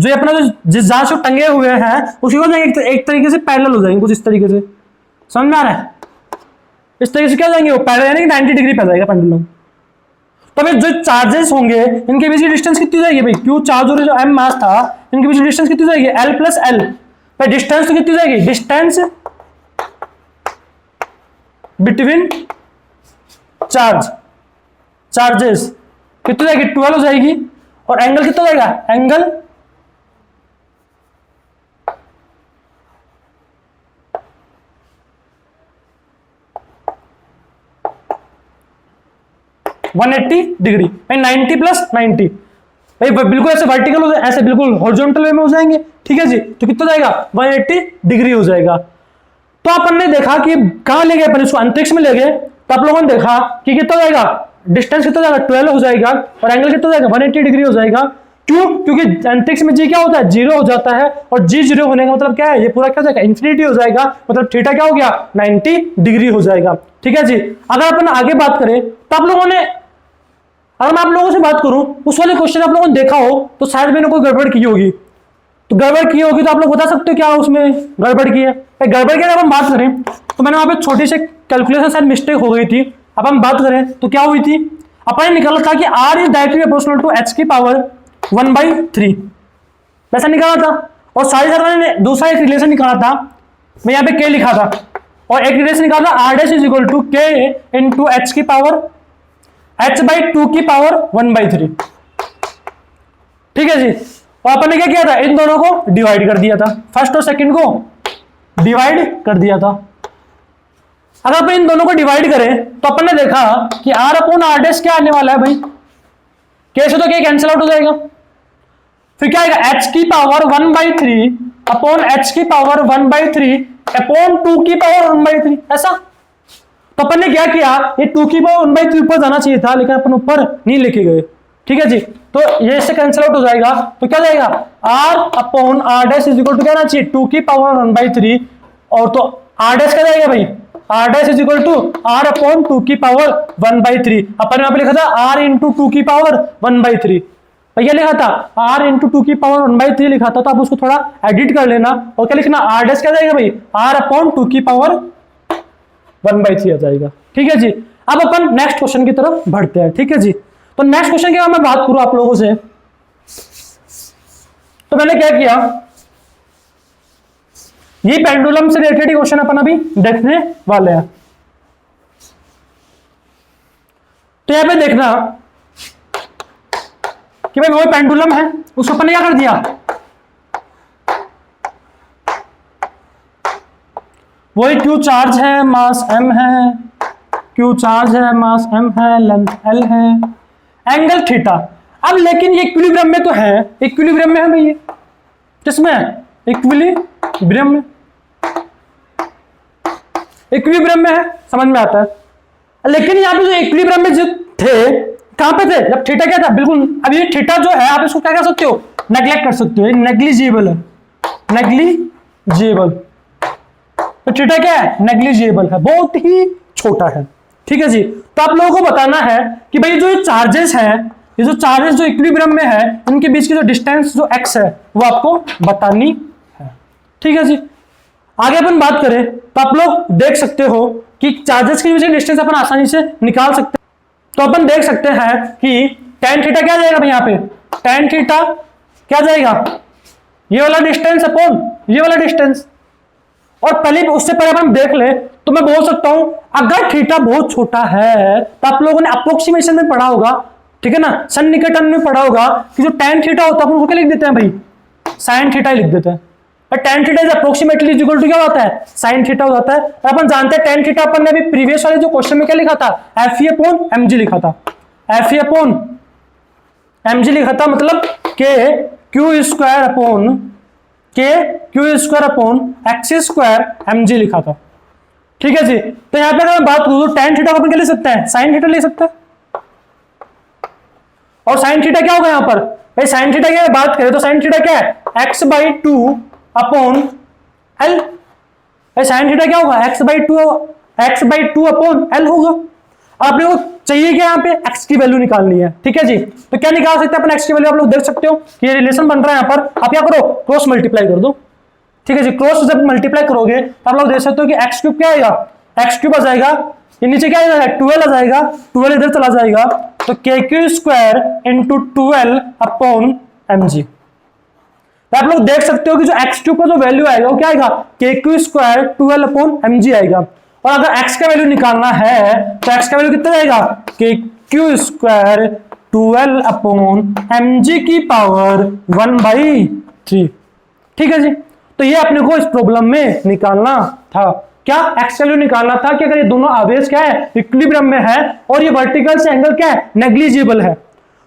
जो अपना जो जिस जहां से टंगे हुए हैं उसी को जाएंगे एक तरीके से पैरेलल हो जाएंगे, कुछ इस तरीके से। समझ में आ रहा है? इस तरीके से क्या हो जाएंगे वो पैरेलल, यानी कि 90 डिग्री पे जाएगा पेंडुलम। तो भाई जो चार्जेस होंगे इनके बीच की डिस्टेंस कितनी हो जाएगी भाई, क्यू चार्ज और जो एम मास था इनके बीच की डिस्टेंस कितनी हो जाएगी, L प्लस L। भाई डिस्टेंस तो कितनी हो जाएगी, डिस्टेंस बिटवीन चार्जेस कितनी जाएगी, 12 हो जाएगी। और एंगल कितना जाएगा, एंगल डिग्री, 90 प्लस 90 भाई बिल्कुल ऐसे वर्टिकल हो जाए, ऐसे बिल्कुल हॉरिजॉन्टल वे में हो जाएंगे। ठीक है जी। तो कितना जाएगा, 180 डिग्री हो जाएगा। तो अपन ने देखा कि कहां ले गए अपन इसको, अंतरिक्ष में ले गए। तो आप लोगों ने देखा कि कितना जाएगा, डिस्टेंस कितना जाएगा, 12 हो जाएगा। और एंगल कितना जाएगा, 180 डिग्री हो जाएगा। क्यों, क्योंकि अंतरिक्ष में जी क्या होता है, 0 हो जाता है। और जी 0 होने का मतलब क्या है, ये पूरा क्या हो जाएगा, इन्फिनिटी हो जाएगा। मतलब थीटा क्या हो गया, 90 डिग्री हो जाएगा। ठीक है जी। अगर अपन आगे बात करें तो आप लोगों ने, अगर मैं आप लोगों से बात करूं उस वाले क्वेश्चन आप लोगों ने देखा हो तो शायद मैंने कोई गड़बड़ की होगी। तो गड़बड़ की होगी तो आप लोग बता सकते हो क्या उसमें गड़बड़ की है। गड़बड़ की अगर हम बात करें तो मैंने वहां पे छोटी सी कैलकुलेशन शायद मिस्टेक हो गई थी। अब हम बात करें तो क्या हुई थी, अपन ने निकाला था कि R is directly proportional to h की पावर 1/3, वैसा निकाला था। और सारी मैंने दूसरा एक रिलेशन निकाला था, मैं यहाँ पे K लिखा था। और एक रिलेशन निकाला था R' is equal to K into h की पावर h/2 की पावर 1/3। ठीक है जी। और अपन ने क्या किया था, इन दोनों को डिवाइड कर दिया था, फर्स्ट और सेकंड को डिवाइड कर दिया था। अगर अपन इन दोनों को डिवाइड करें तो अपन ने देखा कि R/R' क्या आने वाला है भाई, K से तो K कैंसिल आउट हो जाएगा। फिर क्या आएगा, h की पावर 1/3 अपॉन h की पावर 1/3 अपॉन 2 की पावर 1/3, ऐसा। तो अपन ने क्या किया, ये 2 की पावर 1/3 ऊपर जाना चाहिए था, लेकिन अपन ऊपर नहीं लेके गए। ठीक है जी। तो ये इससे कैंसिल आउट हो जाएगा, तो क्या जाएगा r upon r dash is equal to क्या आना चाहिए 2 की पावर 1/3, और तो r डैश क्या जाएगा भाई, r dash is equal to r upon 2 की पावर 1/3। अपन यहाँ पे लिखा था r इंटू 2 की पावर 1/3, भैया लिखा था r इंटू 2 की पावर 1/3 लिखा था, तो आप उसको थोड़ा एडिट कर लेना और क्या लिखना r डैश क्या जाएगा भाई r अपॉन 2 की पावर 1/3 आ जाएगा। ठीक है जी। अब अपन नेक्स्ट क्वेश्चन की तरफ बढ़ते हैं। ठीक है जी। तो नेक्स्ट क्वेश्चन की अगर मैं बात करूं आप लोगों से, तो मैंने क्या किया, ये पेंडुलम से रिलेटेड ही क्वेश्चन अपन अभी देखने वाले हैं। तो यहां पे देखना कि भाई वो पेंडुलम है, उसको अपन ने क्या कर दिया, वही क्यू चार्ज है, मास m है, क्यू चार्ज है, मास m है, लेंथ l है, एंगल थीटा। अब लेकिन ये इक्विलिब्रियम में तो है, इक्विलिब्रियम में है भाई, ये किसमें है, इक्विलिब्रियम में, इक्विलिब्रियम में है, समझ में आता है। लेकिन यहाँ पे जो इक्विलिब्रियम में जो थे, कहां पे थे जब थीटा क्या था, बिल्कुल। अब ये थीटा जो है आप इसको क्या कर सकते हो, नेग्लेक्ट कर सकते हो, नेग्लिजिबल है, नेग्लिजिबल। तो थीटा क्या है, नेग्लिजिबल है, बहुत ही छोटा है। ठीक है जी। तो आप लोगों को बताना है कि भाई जो चार्जेस हैं, ये जो चार्जेस जो इक्विलिब्रियम में है, इनके बीच की जो डिस्टेंस जो x है वो आपको बतानी है। ठीक है जी। आगे अपन बात करें तो आप लोग देख सकते हो कि चार्जेस की बीच की डिस्टेंस अपन आसानी से निकाल सकते हैं। तो अपन देख सकते हैं कि tan थीटा क्या जाएगा भाई, यहाँ पे tan थीटा क्या जाएगा, ये वाला डिस्टेंस अपॉन ये वाला डिस्टेंस। और पहले उससे पहले अपन देख ले तो मैं बोल सकता हूं अगर थीटा बहुत छोटा है तो आप लोगों ने अप्रोक्सीमेशन में पढ़ा होगा, ठीक है ना, सन्निकटन में पढ़ा होगा कि जो tan थीटा होता है अपन उसको क्या लिख देते हैं भाई, sin थीटा लिख देते हैं। और tan theta is approximately equal to क्या होता है, sin थीटा हो जाता है। और अपन जानते हैं tan थीटा अपन ने अभी प्रीवियस वाले जो क्वेश्चन में क्या लिखा था, Fe अपॉन mg लिखा था, Fe अपॉन mg लिखा था, मतलब के क्यू स्क्वायर अपॉन के Q square upon x square mg लिखा था। ठीक है जी। तो यहां पे अगर मैं बात करूं तो tan थीटा को अपन क्या ले सकते हैं, sin थीटा ले सकते हैं। और sin थीटा क्या होगा यहाँ पर भाई, sin थीटा की बात करें तो sin थीटा क्या है, x/2 upon l। sin theta क्या होगा, x/2 अपॉन l होगा। आपने को चाहिए क्या, यहाँ पे x की वैल्यू निकालनी है। ठीक है जी। तो क्या निकाल सकते हैं अपन x की वैल्यू, आप लोग देख सकते हो कि ये रिलेशन बन रहा है यहाँ पर। आप क्या करो, क्रॉस मल्टीप्लाई कर दो। ठीक है जी। क्रॉस जब मल्टीप्लाई करोगे तो आप लोग देख सकते हो कि x क्यूब क्या आएगा, x क्यूब आ जाएगा, ये नीचे क्या आएगा 12 आ जाएगा, 12 इधर चला जाएगा, तो के Q square into 12 upon mg। तो आप लोग देख सकते हो कि जो x क्यूब का जो वैल्यू आएगा वो क्या आएगा, K Q square 12 upon mg आएगा। और अगर x का वैल्यू निकालना है तो x का वैल्यू कितना जाएगा, K Q square 12 upon mg की पावर 1/3। ठीक है जी। तो ये अपने को इस प्रॉब्लम में निकालना था, क्या x वैल्यू निकालना था कि अगर ये दोनों आवेश क्या है, इक्विलिब्रियम में है और ये वर्टिकल से एंगल क्या है, नेग्लिजिबल है।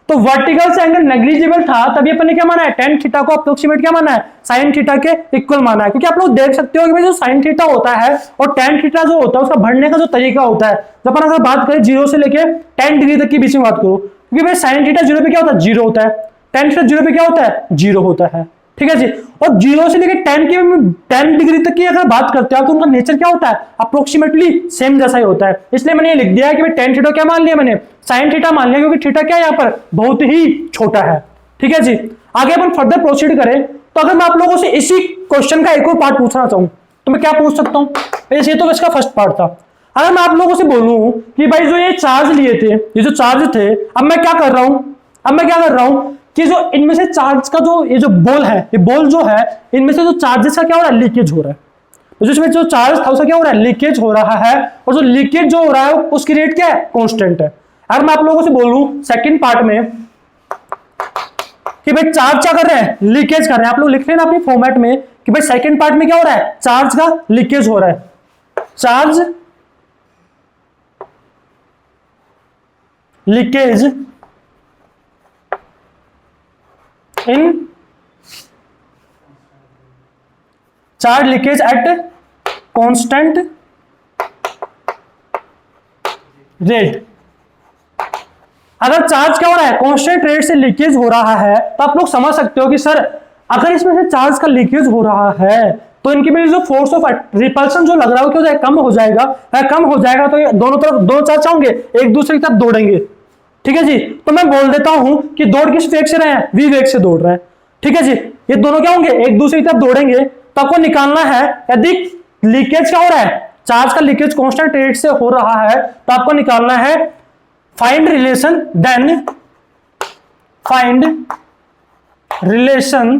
तो वर्टिकल से एंगल नेग्लिजिबल था तभी अपन ने क्या माना है, tan थीटा को अप्रोक्सीमेट क्या माना है, sin थीटा के इक्वल माना है। क्योंकि आप लोग देख सकते हो कि भाई जो sin थीटा होता है और tan थीटा जो होता है उसका बढ़ने का जो तरीका होता है, जब अपन अगर बात करें 0 से लेके 10 डिग्री तक के बीच में बात करो, क्योंकि भाई sin थीटा 0 पे क्या होता है, 0 होता है, tan थीटा 0 पे क्या होता है, 0 होता है। ठीक है जी। और 0 से लेकर 10 डिग्री तक की अगर बात करते हैं तो उनका नेचर क्या होता है, अप्रोक्सीमेटली सेम जैसा ही होता है। इसलिए मैंने ये लिख दिया है कि भाई tan थीटा क्या मान लिया मैंने, sin थीटा मान लिया, क्योंकि थीटा क्या है यहाँ पर बहुत ही छोटा है। ठीक है जी। आगे अपन फर्दर प्रोसीड करें तो अगर मैं आप लोगों से इसी क्वेश्चन का एक और पार्ट पूछना चाहूं तो मैं क्या पूछ सकता हूं, ये तो इसका फर्स्ट पार्ट था। अगर मैं आप लोगों से बोलूं कि भाई जो ये चार्ज लिए थे, ये जो चार्ज थे, अब मैं क्या कर रहा हूं कि जो इनमें से चार्ज का जो ये जो बॉल है, ये बॉल जो है, इनमें से जो चार्जेस का क्या हो रहा है, लीकेज हो रहा है। तो जिसमें जो चार्ज था उसका क्या हो रहा है, लीकेज हो रहा है। और जो लीकेज जो हो रहा है उसकी रेट क्या है, कांस्टेंट है। अगर मैं आप लोगों से बोलूं सेकंड पार्ट में कि भाई चार्ज क्या कर रहे हैं, लीकेज कर रहे हैं, आप लोग लिख लेना अपनी फॉर्मेट में कि भाई सेकंड पार्ट में क्या हो रहा है, चार्ज का लीकेज हो रहा है, charge leakage in charge leakage at constant rate. अगर चार्ज क्या हो रहा है, कांस्टेंट रेट से लीकेज हो रहा है, तो आप लोग समझ सकते हो कि सर अगर इसमें से चार्ज का लीकेज हो रहा है तो इनके बीच जो फोर्स ऑफ रिपल्शन जो लग रहा है क्या हो जाएगा, कम हो जाएगा। कम हो जाएगा तो ये दोनों तरफ दो चार्ज होंगे, एक दूसरे की तरफ दौड़ेंगे। ठीक है जी, तो मैं बोल देता हूं कि दौड़ किस वेग से रहे हैं, v वेग से दौड़ रहे हैं। ठीक है जी, ये दोनों क्या होंगे, एक दूसरे की तरफ दौड़ेंगे। तो आपको निकालना है यदि लीकेज क्या हो रहा है, चार्ज का लीकेज कांस्टेंट रेट से हो रहा है, तो आपको निकालना है find relation, then find relation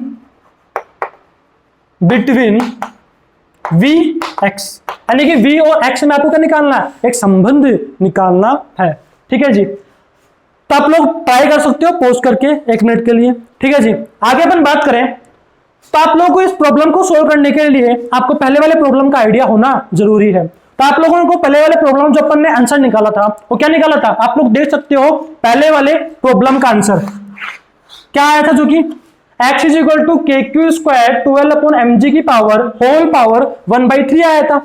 between v x, यानी कि v और x में आपको क्या निकालना है, एक संबंध निकालना है। ठीक है जी, तो आप लोग ट्राई कर सकते हो पॉज करके 1 मिनट के लिए। ठीक है जी, आगे अपन बात करें तो आप लोगों को इस प्रॉब्लम को सोल्व करने के लिए आपको पहले वाले प्रॉब्लम का आइडिया होना जरूरी है। तो आप लोगों को पहले वाले प्रॉब्लम जो अपन ने आंसर निकाला था वो क्या निकाला था, आप लोग देख सकते हो पहले वाले प्रॉब्लम का आंसर क्या आया था, जो कि x is equal to K Q square 12 upon M G की पावर होल पावर 1/3 आया था।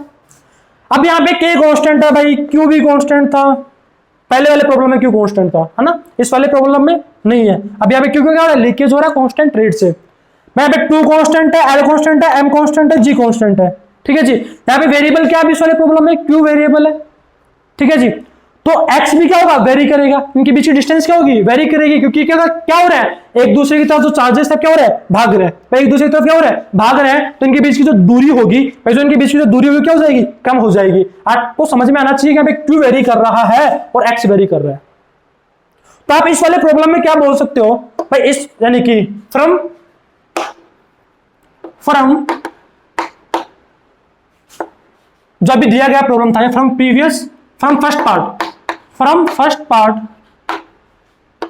अब यहाँ पे k कांस्टेंट है भाई, q भी कांस्टेंट था, पहले वाले प्रॉब्लम में q कांस्टेंट था, है ना, इस वाले प्रॉब्लम में नहीं है। अब यहाँ पे q क्या हो रहा है, लीकेज हो रहा है कांस्टेंट रेट से। यहाँ पे 2 कांस्टेंट है, l कांस्टेंट है, m कांस्टेंट है, g कांस्टेंट है। ठीक है जी, यहाँ पे वेरिएबल क्या है इस वाले प्रॉब्लम में, q वेरिएबल है। ठीक है जी, तो x भी क्या होगा, वेरी करेगा, इनके बीच की डिस्टेंस क्या होगी, वेरी करेगी, क्योंकि क्या हो रहा है, एक दूसरे की तरफ जो चार्जेस है क्या हो रहा है, भाग रहे हैं, एक दूसरे की तरफ क्या हो रहा है, भाग रहे हैं, तो इनके बीच की जो दूरी होगी, जो इनके बीच की जो दूरी होगी क्या हो जाएगी, कम हो जाएगी। आपको समझ में आना चाहिए कि यहाँ पे q वेरी कर रहा है और x वेरी कर रहा है। तो आप इस वाले प्रॉब्लम में क्या बोल सकते हो भाई, इस यानी कि फ्रॉम जो अभी दिया गया प्रॉब्लम था, from first part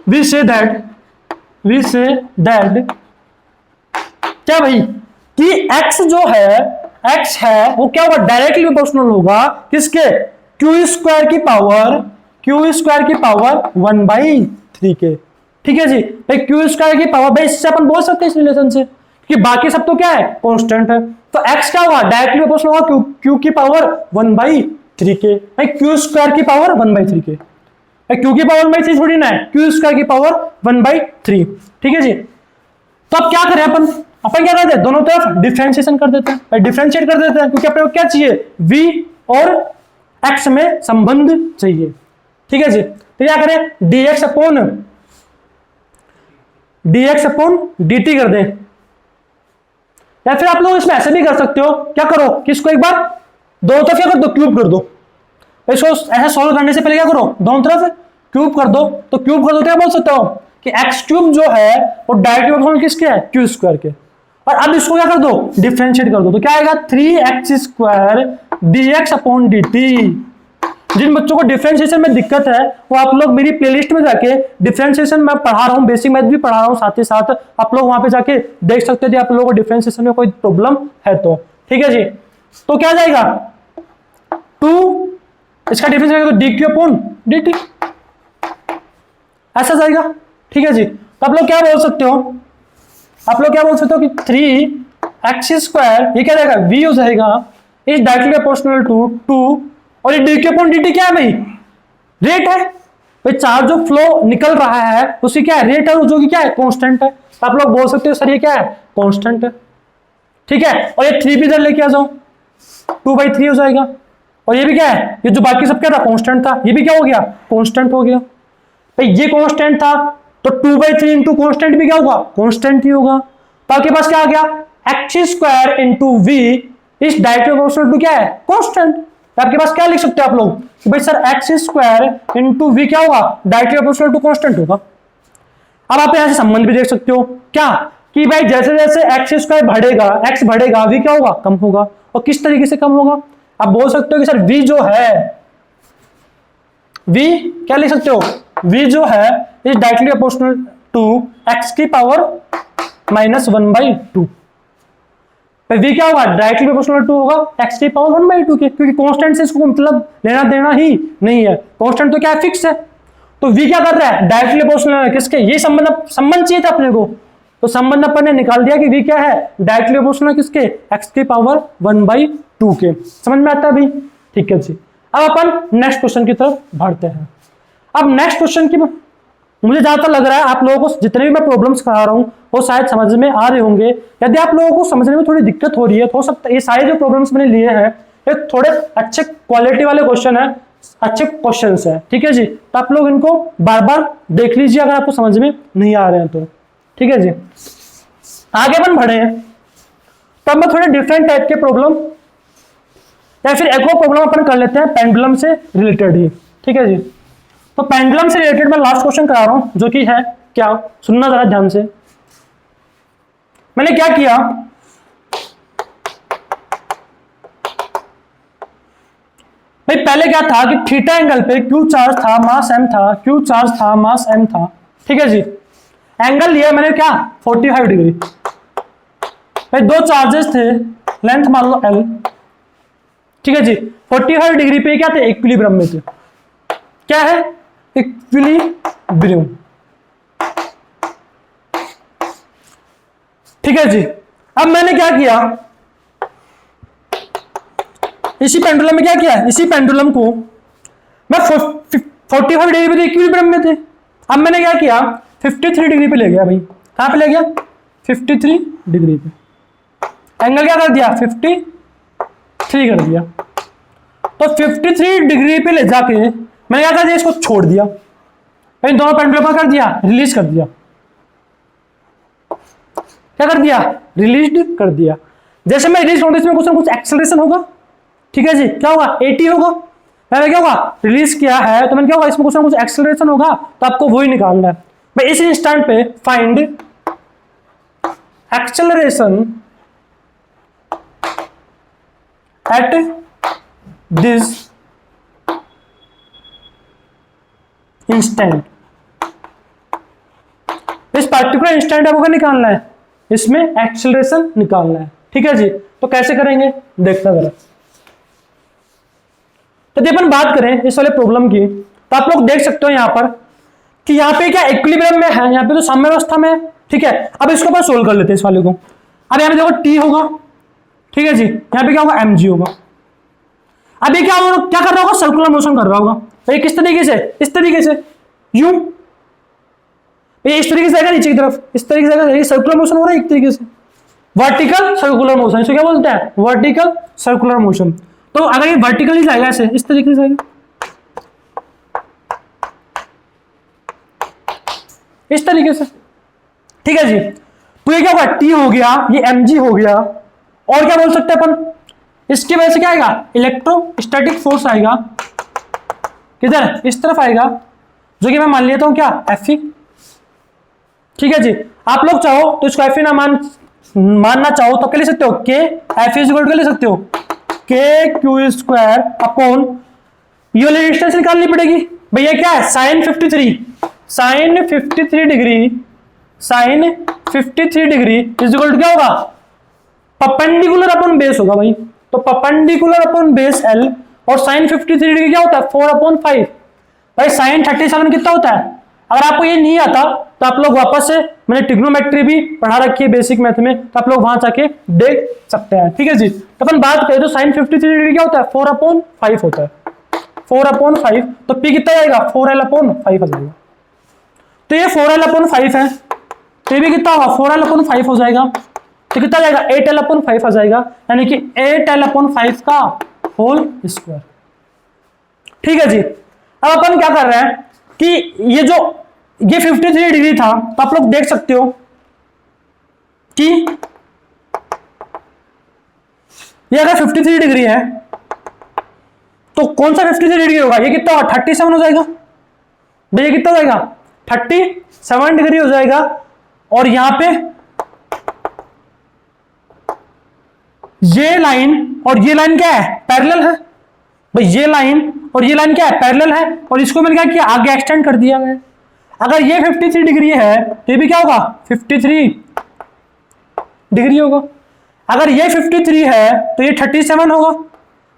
we say that क्या भाई कि x जो है, x है वो क्या होगा, डायरेक्टली प्रोपोर्शनल होगा किसके, q स्क्वायर की पावर 1/3 के। ठीक है जी, भाई q स्क्वायर की पावर, भाई इससे अपन बोल सकते हैं इस रिलेशन से कि बाकी सब तो क्या है, कांस्टेंट है, तो x क्या होगा, डायरेक्टली प्रोपोर्शनल होगा q की पावर 1/3 के। भाई q स्क्वायर की पावर 1/3 के, q की पावर 1/3 थोड़ी ना है, q स्क्वायर की पावर 1/3। ठीक है जी, तो अब क्या करें अपन क्या करते हैं, दोनों तरफ डिफरेंशिएशन कर देते हैं, डिफरेंशिएट कर देते हैं, क्योंकि अपने को क्या चाहिए, v और x में संबंध चाहिए। ठीक है जी, तो क्या करें, dx अपॉन dt कर दें, या फिर आप लोग इसमें ऐसे भी कर सकते हो, क्या करो कि इसको एक बार दोनों तरफ क्या कर दो, क्यूब कर दो। इसको ऐसे सॉल्व करने से पहले क्या करो, दोनों तरफ क्यूब कर दो, तो क्यूब कर दो, क्या बोल सकता हो कि एक्स क्यूब जो है वो डायरेक्टली प्रोपोर्शनल किसके है, क्यू स्क्वायर के। और अब इसको क्या कर दो, डिफरेंशिएट कर दो, तो क्या आएगा 3x² dx अपॉन dt। जिन बच्चों को डिफरेंशिएशन में दिक्कत है वो आप लोग मेरी प्लेलिस्ट में जाके, डिफरेंशिएशन मैं पढ़ा रहा हूँ, बेसिक मैथ भी पढ़ा रहा हूँ साथ ही साथ, आप लोग वहां पे जाके देख सकते हैं आप लोगों को डिफरेंशिएशन में कोई प्रॉब्लम है तो। ठीक है जी, तो क्या जाएगा 2, इसका डिफरेंशिएशन तो dq अपॉन dt ऐसा जाएगा। ठीक है जी, तो आप लोग क्या बोल सकते हो, कि 3x² ये क्या जाएगा, v हो जाएगा, इज डायरेक्टली प्रोपोर्शनल टू 2, और ये dq अपॉन dt क्या है भाई, रेट है, भाई चार्ज जो फ्लो निकल रहा है उसकी क्या है, रेट है, जो कि क्या है, कांस्टेंट है। तो आप लोग बोल सकते हो सर ये क्या है, कांस्टेंट है। ठीक है, और ये 3 भी इधर लेके आ जाओ, 2/3 हो जाएगा, और ये भी क्या है, ये जो बाकी सब क्या था, कांस्टेंट था, ये भी क्या हो गया, कांस्टेंट हो गया। भाई ये कांस्टेंट था तो 2/3 इंटू कांस्टेंट भी क्या होगा, कांस्टेंट ही होगा। तो आपके पास क्या आ गया, x² into v is directly proportional to क्या है, कांस्टेंट। आपके पास क्या लिख सकते हो आप लोग कि भाई सर x² इंटू v क्या होगा, डायरेक्टली प्रोपोर्शनल टू कांस्टेंट होगा। अब आप यहां से संबंध भी देख सकते हो क्या, कि भाई जैसे जैसे x² बढ़ेगा, x बढ़ेगा, v क्या होगा, कम होगा। और किस तरीके से कम होगा, आप बोल सकते हो कि सर v जो है, v क्या लिख सकते हो, v जो है is directly proportional to x की पावर -1/2। v क्या होगा, डायरेक्टली प्रोपोर्शनल टू होगा x की पावर 1/2 के, क्योंकि कांस्टेंट से इसको मतलब लेना देना ही नहीं है, कांस्टेंट तो क्या है, फिक्स है। तो v क्या कर रहा है, डायरेक्टली प्रोपोर्शनल है किसके, ये संबंध चाहिए था अपने को, तो संबंध अपन ने निकाल दिया कि v क्या है, डायरेक्टली प्रोपोर्शनल किसके, x की पावर 1/2 के। समझ में आता है भाई, ठीक है जी। अब अपन नेक्स्ट क्वेश्चन की तरफ बढ़ते हैं। अब नेक्स्ट क्वेश्चन की मुझे ज्यादातर लग रहा है आप लोगों को जितने भी मैं प्रॉब्लम्स करा रहा हूँ वो शायद समझ में आ रहे होंगे। यदि आप लोगों को समझने में थोड़ी दिक्कत हो रही है तो हो सकता है ये सारे जो प्रॉब्लम्स मैंने लिए हैं ये थोड़े अच्छे क्वालिटी वाले क्वेश्चन है, अच्छे क्वेश्चन है, ठीक है जी। तो आप लोग इनको बार बार देख लीजिए अगर आपको समझ में नहीं आ रहे हैं तो, ठीक है जी। आगे अपन बढ़े हैं तो अब मैं थोड़े डिफरेंट टाइप के प्रॉब्लम या फिर एक और प्रॉब्लम अपन कर लेते हैं पेंडुलम से रिलेटेड ही, ठीक है जी। तो पेंडुलम से रिलेटेड मैं लास्ट क्वेश्चन करा रहा हूं जो कि है क्या, सुनना जरा ध्यान से। मैंने क्या किया, भाई पहले क्या था कि थीटा एंगल पे क्यू चार्ज था, मास एम था, क्यू चार्ज था, मास एम था, ठीक है जी। एंगल लिया मैंने क्या 45 डिग्री। भाई दो चार्जेस थे, लेंथ मान लो एल, ठीक है जी। 45 डिग्री पे क्या थे, इक्विलिब्रियम में थे। क्या है, इक्विलिब्रियम, ठीक है जी। अब मैंने क्या किया, इसी पेंडुलम में क्या किया, इसी पेंडुलम को मैं 45 डिग्री पे इक्विलिब्रियम में थे। अब मैंने क्या किया 53 डिग्री पे ले गया। भाई कहां पे ले गया, 53 डिग्री पे। एंगल क्या कर दिया, 53 कर दिया। तो 53 डिग्री पे ले जाके मैंने क्या कर दिया, इसको छोड़ दिया। इन दोनों पेंडुलम को कर दिया, रिलीज कर दिया। क्या कर दिया, रिलीज कर दिया। जैसे मैं रिलीज करूंगा इसमें कुछ ना कुछ एक्सेलरेशन होगा, ठीक है जी। क्या होगा, 80 होगा। मैंने क्या होगा, रिलीज किया है तो मैंने क्या होगा, इसमें कुछ ना कुछ एक्सेलरेशन होगा, तो आपको वही निकालना है। भाई इस इंस्टेंट पे find acceleration at this instant. इस पर्टिकुलर इंस्टेंट आपको क्या निकालना है, इसमें एक्सेलरेशन निकालना है, ठीक है जी। तो कैसे करेंगे देखना जरा। तो जब अपन बात करें इस वाले प्रॉब्लम की तो आप लोग देख सकते हो यहां पर कि यहाँ पे क्या इक्विलिब्रियम में है, यहाँ पे तो साम्यावस्था में है, ठीक है। अब इसको अपन सोल्व कर लेते हैं इस वाले को। अब यहाँ पे देखो टी होगा, ठीक है जी। यहाँ पे क्या होगा, एम जी होगा। अब ये क्या होगा, क्या कर रहा होगा, सर्कुलर मोशन कर रहा होगा। तो ये किस तरीके से, इस तरीके से यूं, ये इस तरीके से आएगा नीचे की तरफ, इस तरीके से आएगा, सर्कुलर मोशन हो रहा है एक तरीके से, वर्टिकल सर्कुलर मोशन। इसको क्या बोलते हैं, वर्टिकल सर्कुलर मोशन। तो अगर ये वर्टिकली जाएगा ऐसे, इस तरीके से जाएगा, इस तरीके से, ठीक है जी। तो ये क्या होगा, टी हो गया, ये mg हो गया। और क्या बोल सकते हैं अपन, इसकी वजह से क्या आएगा, इलेक्ट्रोस्टैटिक फोर्स आएगा, किधर, इस तरफ आएगा, जो कि मैं मान लेता हूं क्या, Fe, ठीक है जी। आप लोग चाहो तो इसको Fe ना मानना चाहो तो क्या ले सकते हो, के Fe इक्वल टू ले सकते हो के क्यू स्क्वायर अपॉन ये वाली डिस्टेंस निकालनी पड़ेगी। भैया क्या है, sine 53, sine 53 degree, sine 53 degree is equal to क्या होगा, परपेंडिकुलर अपॉन बेस होगा भाई। तो परपेंडिकुलर अपॉन बेस एल, और साइन 53 डिग्री क्या होता है, 4/5। भाई साइन 37 कितना होता है। अगर आपको ये नहीं आता तो आप लोग वापस से, मैंने ट्रिग्नोमेट्री भी पढ़ा रखी है बेसिक मैथ में, तो आप लोग वहां जाके देख सकते हैं, ठीक है जी। तो अपन बात करें तो साइन 53 डिग्री क्या होता है, 4/5 होता है, 4/5। तो पी कितना जाएगा, 4l/5 आ जाएगा। तो ये 4l/5 है, तो ये भी कितना होगा, 4l/5 हो जाएगा। तो कितना जाएगा, 8l/5 आ जाएगा, यानी कि 8l/5 का होल स्क्वायर, ठीक है जी। अब अपन क्या कर रहे हैं कि ये 53 डिग्री था, तो आप लोग देख सकते हो कि ये अगर 53 डिग्री है तो कौन सा 53 डिग्री होगा, ये कितना होगा, 37 हो जाएगा। भैया कितना हो जाएगा, 37 डिग्री हो जाएगा। और यहां पे ये लाइन और ये लाइन क्या है, पैरेलल है। भाई ये लाइन और ये लाइन क्या है, पैरेलल है। और इसको मैंने क्या किया, आगे एक्सटेंड कर दिया है। अगर ये 53 डिग्री है तो ये भी क्या होगा, 53 डिग्री होगा। अगर ये 53 है तो ये 37 होगा।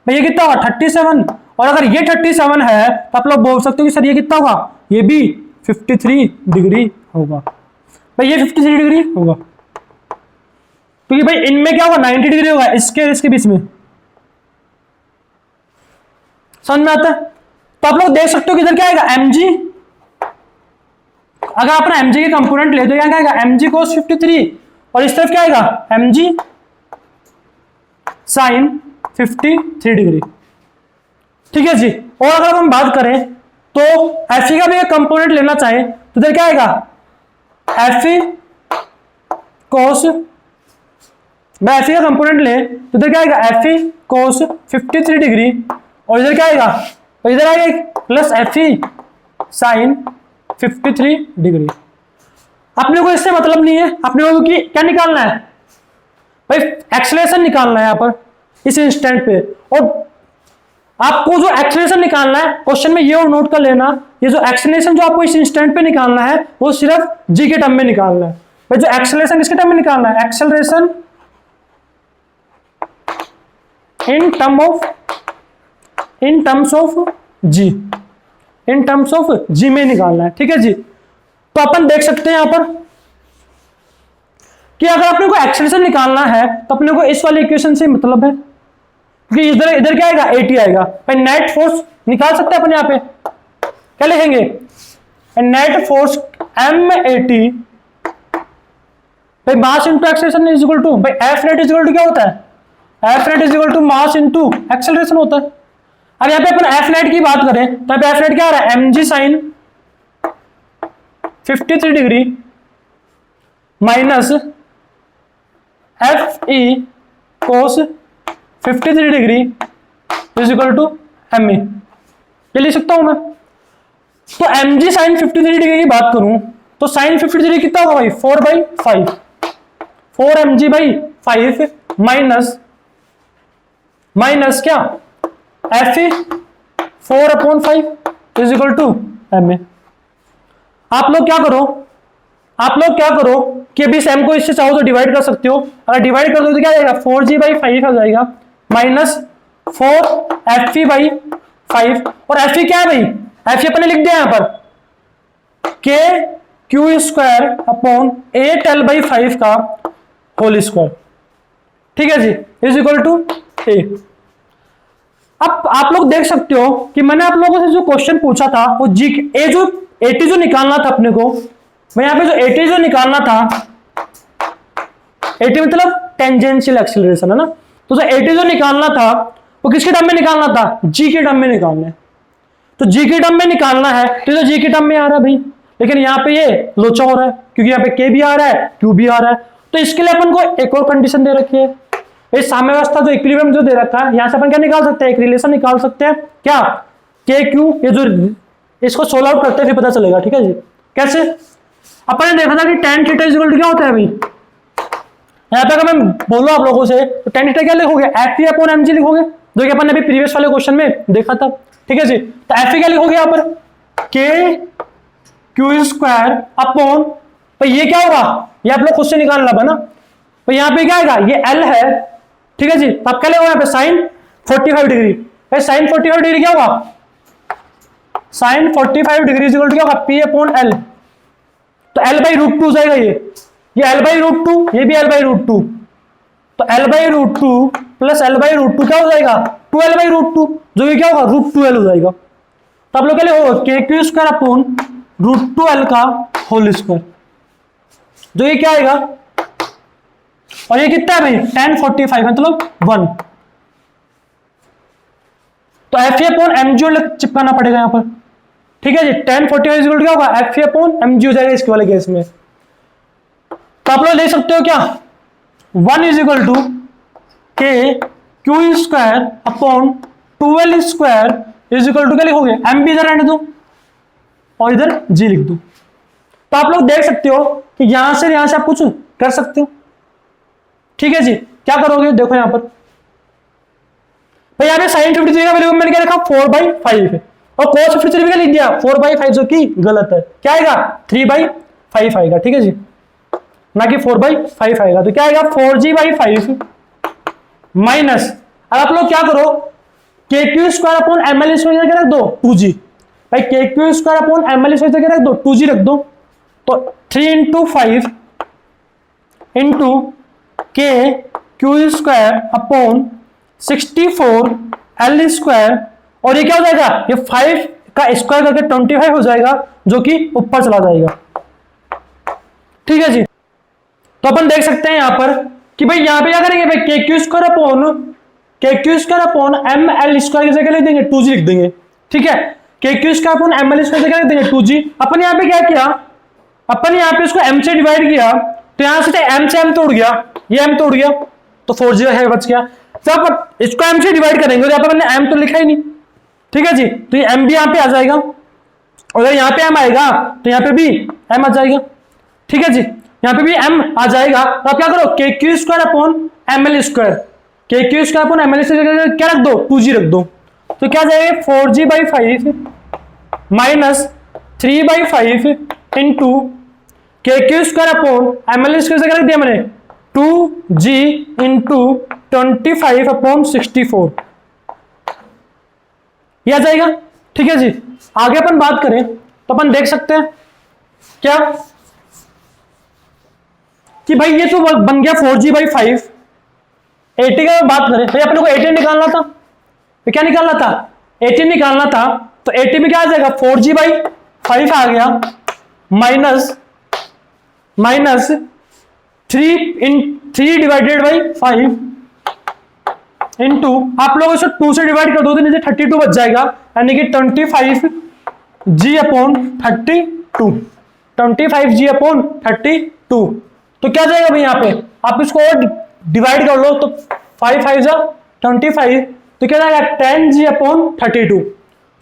भाई ये कितना होगा, 37। और अगर ये 37 है तो आप लोग बोल सकते हो कि सर ये कितना होगा, ये भी 53 डिग्री होगा। भाई ये 53 डिग्री होगा, क्योंकि भाई इनमें क्या होगा, 90 डिग्री होगा, इसके इसके बीच में। समझ में आता है। तो आप लोग देख सकते हो कि इधर क्या आएगा, mg अगर अपना mg के कंपोनेंट ले तो क्या आएगा mg cos 53 और इस तरफ क्या आएगा mg sin 53 डिग्री। ठीक है जी। और अगर हम बात करें तो Fe का भी एक कंपोनेंट लेना चाहें तो इधर क्या आएगा Fe cos, मैं Fe का कंपोनेंट ले तो इधर क्या आएगा Fe cos 53 डिग्री और इधर क्या आएगा और इधर आएगा प्लस Fe sin 53 डिग्री। अपने को इससे मतलब नहीं है, अपने को कि क्या निकालना है भाई, एक्सेलरेशन निकालना है यहाँ पर इस इंस्टेंट पे। और आपको जो एक्सेलरेशन निकालना है क्वेश्चन में ये और नोट कर लेना, ये जो एक्सेलरेशन जो आपको इस इंस्टेंट पे निकालना है वो सिर्फ जी के टर्म में निकालना है। भाई जो एक्सेलरेशन किसके टर्म में निकालना है, acceleration in terms of G, in terms of G में निकालना है। ठीक है जी। तो अपन देख सकते हैं यहां पर कि अगर अपने को एक्सेलरेशन निकालना है तो अपने को इस वाली इक्वेशन से मतलब है कि इधर इधर क्या आएगा 80 आएगा। भाई नेट फोर्स निकाल सकते हैं अपन यहां पे, क्या लिखेंगे नेट फोर्स M80 भाई mass into acceleration is equal to, भाई F net is equal to क्या होता है, F net is equal to mass into acceleration होता है। अब यहाँ पे अपन एफ नेट की बात करें तो एफ नेट क्या आ रहा है mg sin 53 degree minus Fe cos 53 degree is equal to ME, ये लिख सकता हूं मैं। तो mg sin 53 डिग्री की बात करूं तो sin 53 डिग्री कितना होगा भाई 4/5, 4mg/5 माइनस क्या Fe 4/5 is equal to MA। आप लोग क्या करो कि अभी इस m को इससे चाहो तो डिवाइड कर सकते हो, अगर डिवाइड कर दो तो क्या आएगा 4g/5 आ जाएगा माइनस 4Fe/5 और Fe क्या है भाई, Fe अपने लिख दिया यहां पर KQ²/8L/5 का होल स्क्वायर। ठीक है जी, इज इक्वल टू ए। अब आप लोग देख सकते हो कि मैंने आप लोगों से जो क्वेश्चन पूछा था वो जी ए जो 80 जो निकालना था अपने को, मैं यहाँ पे जो 80 जो निकालना था 80 मतलब टेंजेंशियल एक्सीलरेशन है ना, तो जो 80 जो निकालना था वो किसके टर्म में निकालना था, जी के टर्म में निकालना है। तो जी के टर्म में निकालना है तो जी के टर्म में आ रहा है भाई, लेकिन यहाँ पे ये लोचा हो रहा है क्योंकि यहाँ पे के भी आ रहा है क्यू भी आ रहा है। तो इसके लिए अपन को एक और कंडीशन दे रखी है, इस साम्यावस्था जो इक्विलिब्रियम जो दे रखा है यहाँ से अपन क्या निकाल सकते हैं, एक रिलेशन निकाल सकते हैं क्या के क्यू, ये जो इसको सोल्व आउट करते हैं फिर पता चलेगा। ठीक है जी, कैसे अपन ने देखा था कि tan थीटा इक्वल टू क्या होता है भाई, यहाँ पे अगर मैं बोलूं आप लोगों से तो tan थीटा क्या लिखोगे Fe/mg लिखोगे, जो कि अपन ने अभी प्रीवियस वाले क्वेश्चन में देखा था। ठीक है जी, तो Fe क्या लिखोगे यहाँ पर KQ² तो ये क्या होगा, ये आप लोग खुद से निकालना बना। तो यहाँ पे क्या आएगा, ये L है। ठीक है जी, तो आप क्या लिखोगे यहाँ पे sin 45 डिग्री, sin 45 डिग्री क्या होगा, sin 45 डिग्री इक्वल टू क्या होगा P/L, तो L/√2 जाएगा ये L/√2, ये भी L/√2, तो L/√2 प्लस L/√2 क्या हो जाएगा 2L/√2, जो ये क्या होगा √2L हो जाएगा। तो आप लोग क्या लिखोगे KQ² का होल स्क्वायर, जो ये क्या आएगा, और ये कितना है भाई tan 45 मतलब 1, तो Fe/mg चिपकाना पड़ेगा यहाँ पर। ठीक है जी, tan 45 इक्वल क्या होगा Fe/mg हो जाएगा इसके वाले केस में। तो आप लोग ले सकते हो क्या 1 is equal to KQ²/2L² is equal to क्या लिखोगे, m भी इधर रहने दो और इधर g लिख दो। तो आप लोग देख सकते हो कि यहां से आप कुछ कर सकते हो। ठीक है जी, क्या करोगे देखो यहां पर भाई, यहाँ पे sin 53 का वैल्यू मैंने क्या लिखा 4/5 है और cos 53 का लिख दिया 4/5, जो कि गलत है। क्या आएगा 3/5 आएगा। ठीक है जी, ना कि 4/5 आएगा। तो क्या आएगा 4g/5 माइनस, अब आप लोग क्या करो KQ²/ml क्या रख दो 2g, भाई KQ²/ml क्या रख दो 2g रख दो, तो 3 × 5 इंटू KQ²/64L², और ये क्या हो जाएगा, ये 5 का स्क्वायर करके 25 हो जाएगा, जो कि ऊपर चला जाएगा। ठीक है जी। तो अपन देख सकते हैं यहां पर कि भाई यहां पे क्या करेंगे भाई, K Q square upon M L square की जगह लिख देंगे 2g लिख देंगे। ठीक है, K Q square upon M L square की जगह लिख देंगे 2g। अपन यहां पे क्या किया, अपन यहां पे इसको m से डिवाइड किया, तो यहां से m से m तोड़ गया, ये m तोड़ गया तो 4g है बच गया। जब इसको m से डिवाइड करेंगे तो यहां पर मैंने m तो लिखा ही नहीं। ठीक है जी, तो ये m भी यहां पे आ जाएगा, अगर यहाँ पे m आएगा तो यहाँ पे भी m आ जाएगा। ठीक है जी, यहाँ पे भी m आ जाएगा। तो आप क्या करो, K Q square upon M L square, K Q square upon M L square क्या रख दो, 2g रख दो। तो क्या जाएगा 4g/5 minus 3/5 into K Q square upon M L square से क्या रख दिया मैंने, 2g इंटू 25/64 यह आ जाएगा। ठीक है जी, आगे अपन बात करें तो अपन देख सकते हैं क्या कि भाई ये तो बन गया 4g/5। 80 का बात करें भाई अपन को 18 निकालना था, तो क्या निकालना था, 18 निकालना था। तो 80 में क्या आ जाएगा, 4g/5 आ गया माइनस 3 डिवाइडेड बाई 5 इंटू, आप लोग इसको 2 से डिवाइड कर दो तो नीचे 32 बच जाएगा, यानी कि 25g अपॉन 32। तो क्या जाएगा भाई यहाँ पे, आप इसको और डिवाइड कर लो तो 5 जा 25, तो क्या जाएगा 10g अपॉन 32।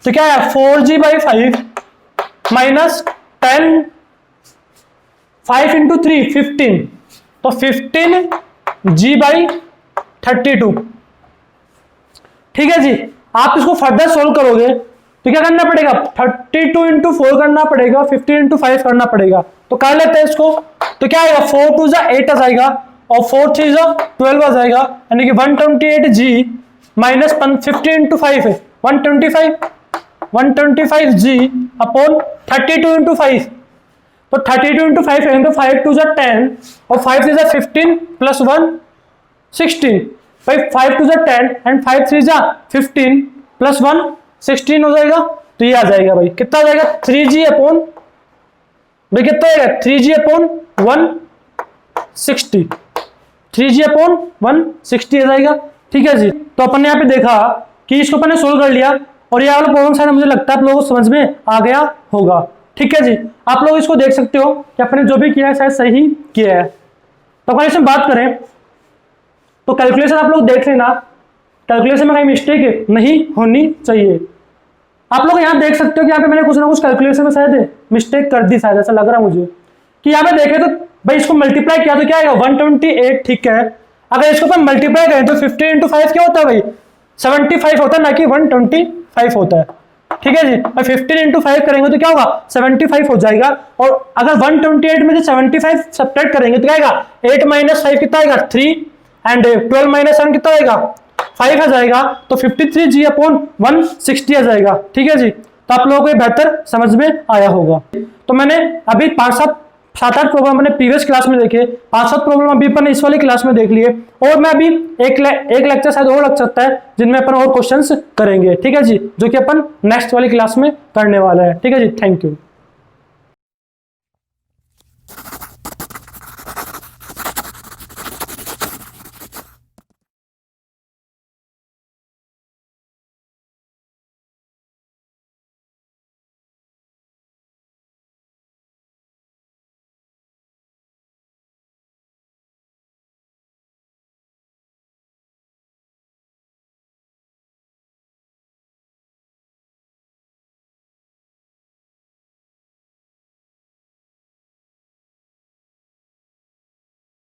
तो क्या है 4g/5 माइनस 10, 5 इंटू 3 15, तो 15g/32। ठीक है जी, आप इसको फर्दर सोल्व करोगे तो क्या करना पड़ेगा, 32 इंटू 4 करना पड़ेगा, 15 इंटू 5 करना पड़ेगा। तो कर लेते हैं इसको, तो क्या आएगा 4 2 जा 8 आ जाएगा और 4 3 जा 12 आ जाएगा, यानी कि 128g माइनस 15 इंटू 5 है 125g अपॉन 32 इंटू 5। तो 32 इंटू 5 है तो 5 2 जा 10 और 5 3 जा 15 प्लस 1 16। भाई 5 2 जा 10 एंड 5 3 जा 15 प्लस 1 16 हो जाएगा। तो ये आ जाएगा भाई, कितना आ जाएगा 3g अपॉन, भाई कितना आएगा 3g अपॉन 160, 3g अपॉन 160 आ जाएगा। ठीक है जी, तो अपन ने यहाँ पे देखा कि इसको अपन ने सोल्व कर लिया और ये वाला प्रॉब्लम शायद मुझे लगता है आप लोगों को समझ में आ गया होगा। ठीक है जी, आप लोग इसको देख सकते हो कि अपने जो भी किया है शायद सही किया है। तो अगर इसमें बात करें तो कैलकुलेशन आप लोग देख लेना, कैलकुलेशन में कहीं मिस्टेक नहीं होनी चाहिए। आप लोग यहाँ देख सकते हो कि यहाँ पे मैंने कुछ ना कुछ कैलकुलेशन में शायद मिस्टेक कर दी, शायद ऐसा लग रहा है मुझे कि यहाँ पे देखें तो भाई इसको मल्टीप्लाई किया तो क्या आएगा 128। ठीक है, अगर इसको अपन मल्टीप्लाई करें तो 15 इंटू 5 क्या होता है भाई 75 होता है, ना कि 125 होता है। ठीक है जी, और 15 इंटू 5 करेंगे तो क्या होगा 75 हो जाएगा। और अगर 128 में से 75 सब्ट्रैक्ट करेंगे तो क्या आएगा 8 माइनस 5 कितना आएगा 3 एंड 12 माइनस 7 कितना आएगा 5 आ जाएगा। तो 53g अपॉन 160 आ जाएगा। ठीक है जी, तो आप लोगों को बेहतर समझ में आया होगा। तो मैंने अभी 5-7 प्रॉब्लम मैंने प्रीवियस क्लास में देखे, 5-7 प्रॉब्लम अभी अपन इस वाली क्लास में देख लिए और मैं अभी एक लेक्चर शायद और लग सकता है जिनमें अपन और क्वेश्चंस करेंगे। ठीक है जी, जो कि अपन नेक्स्ट वाली क्लास में करने वाला है। ठीक है जी, थैंक यू।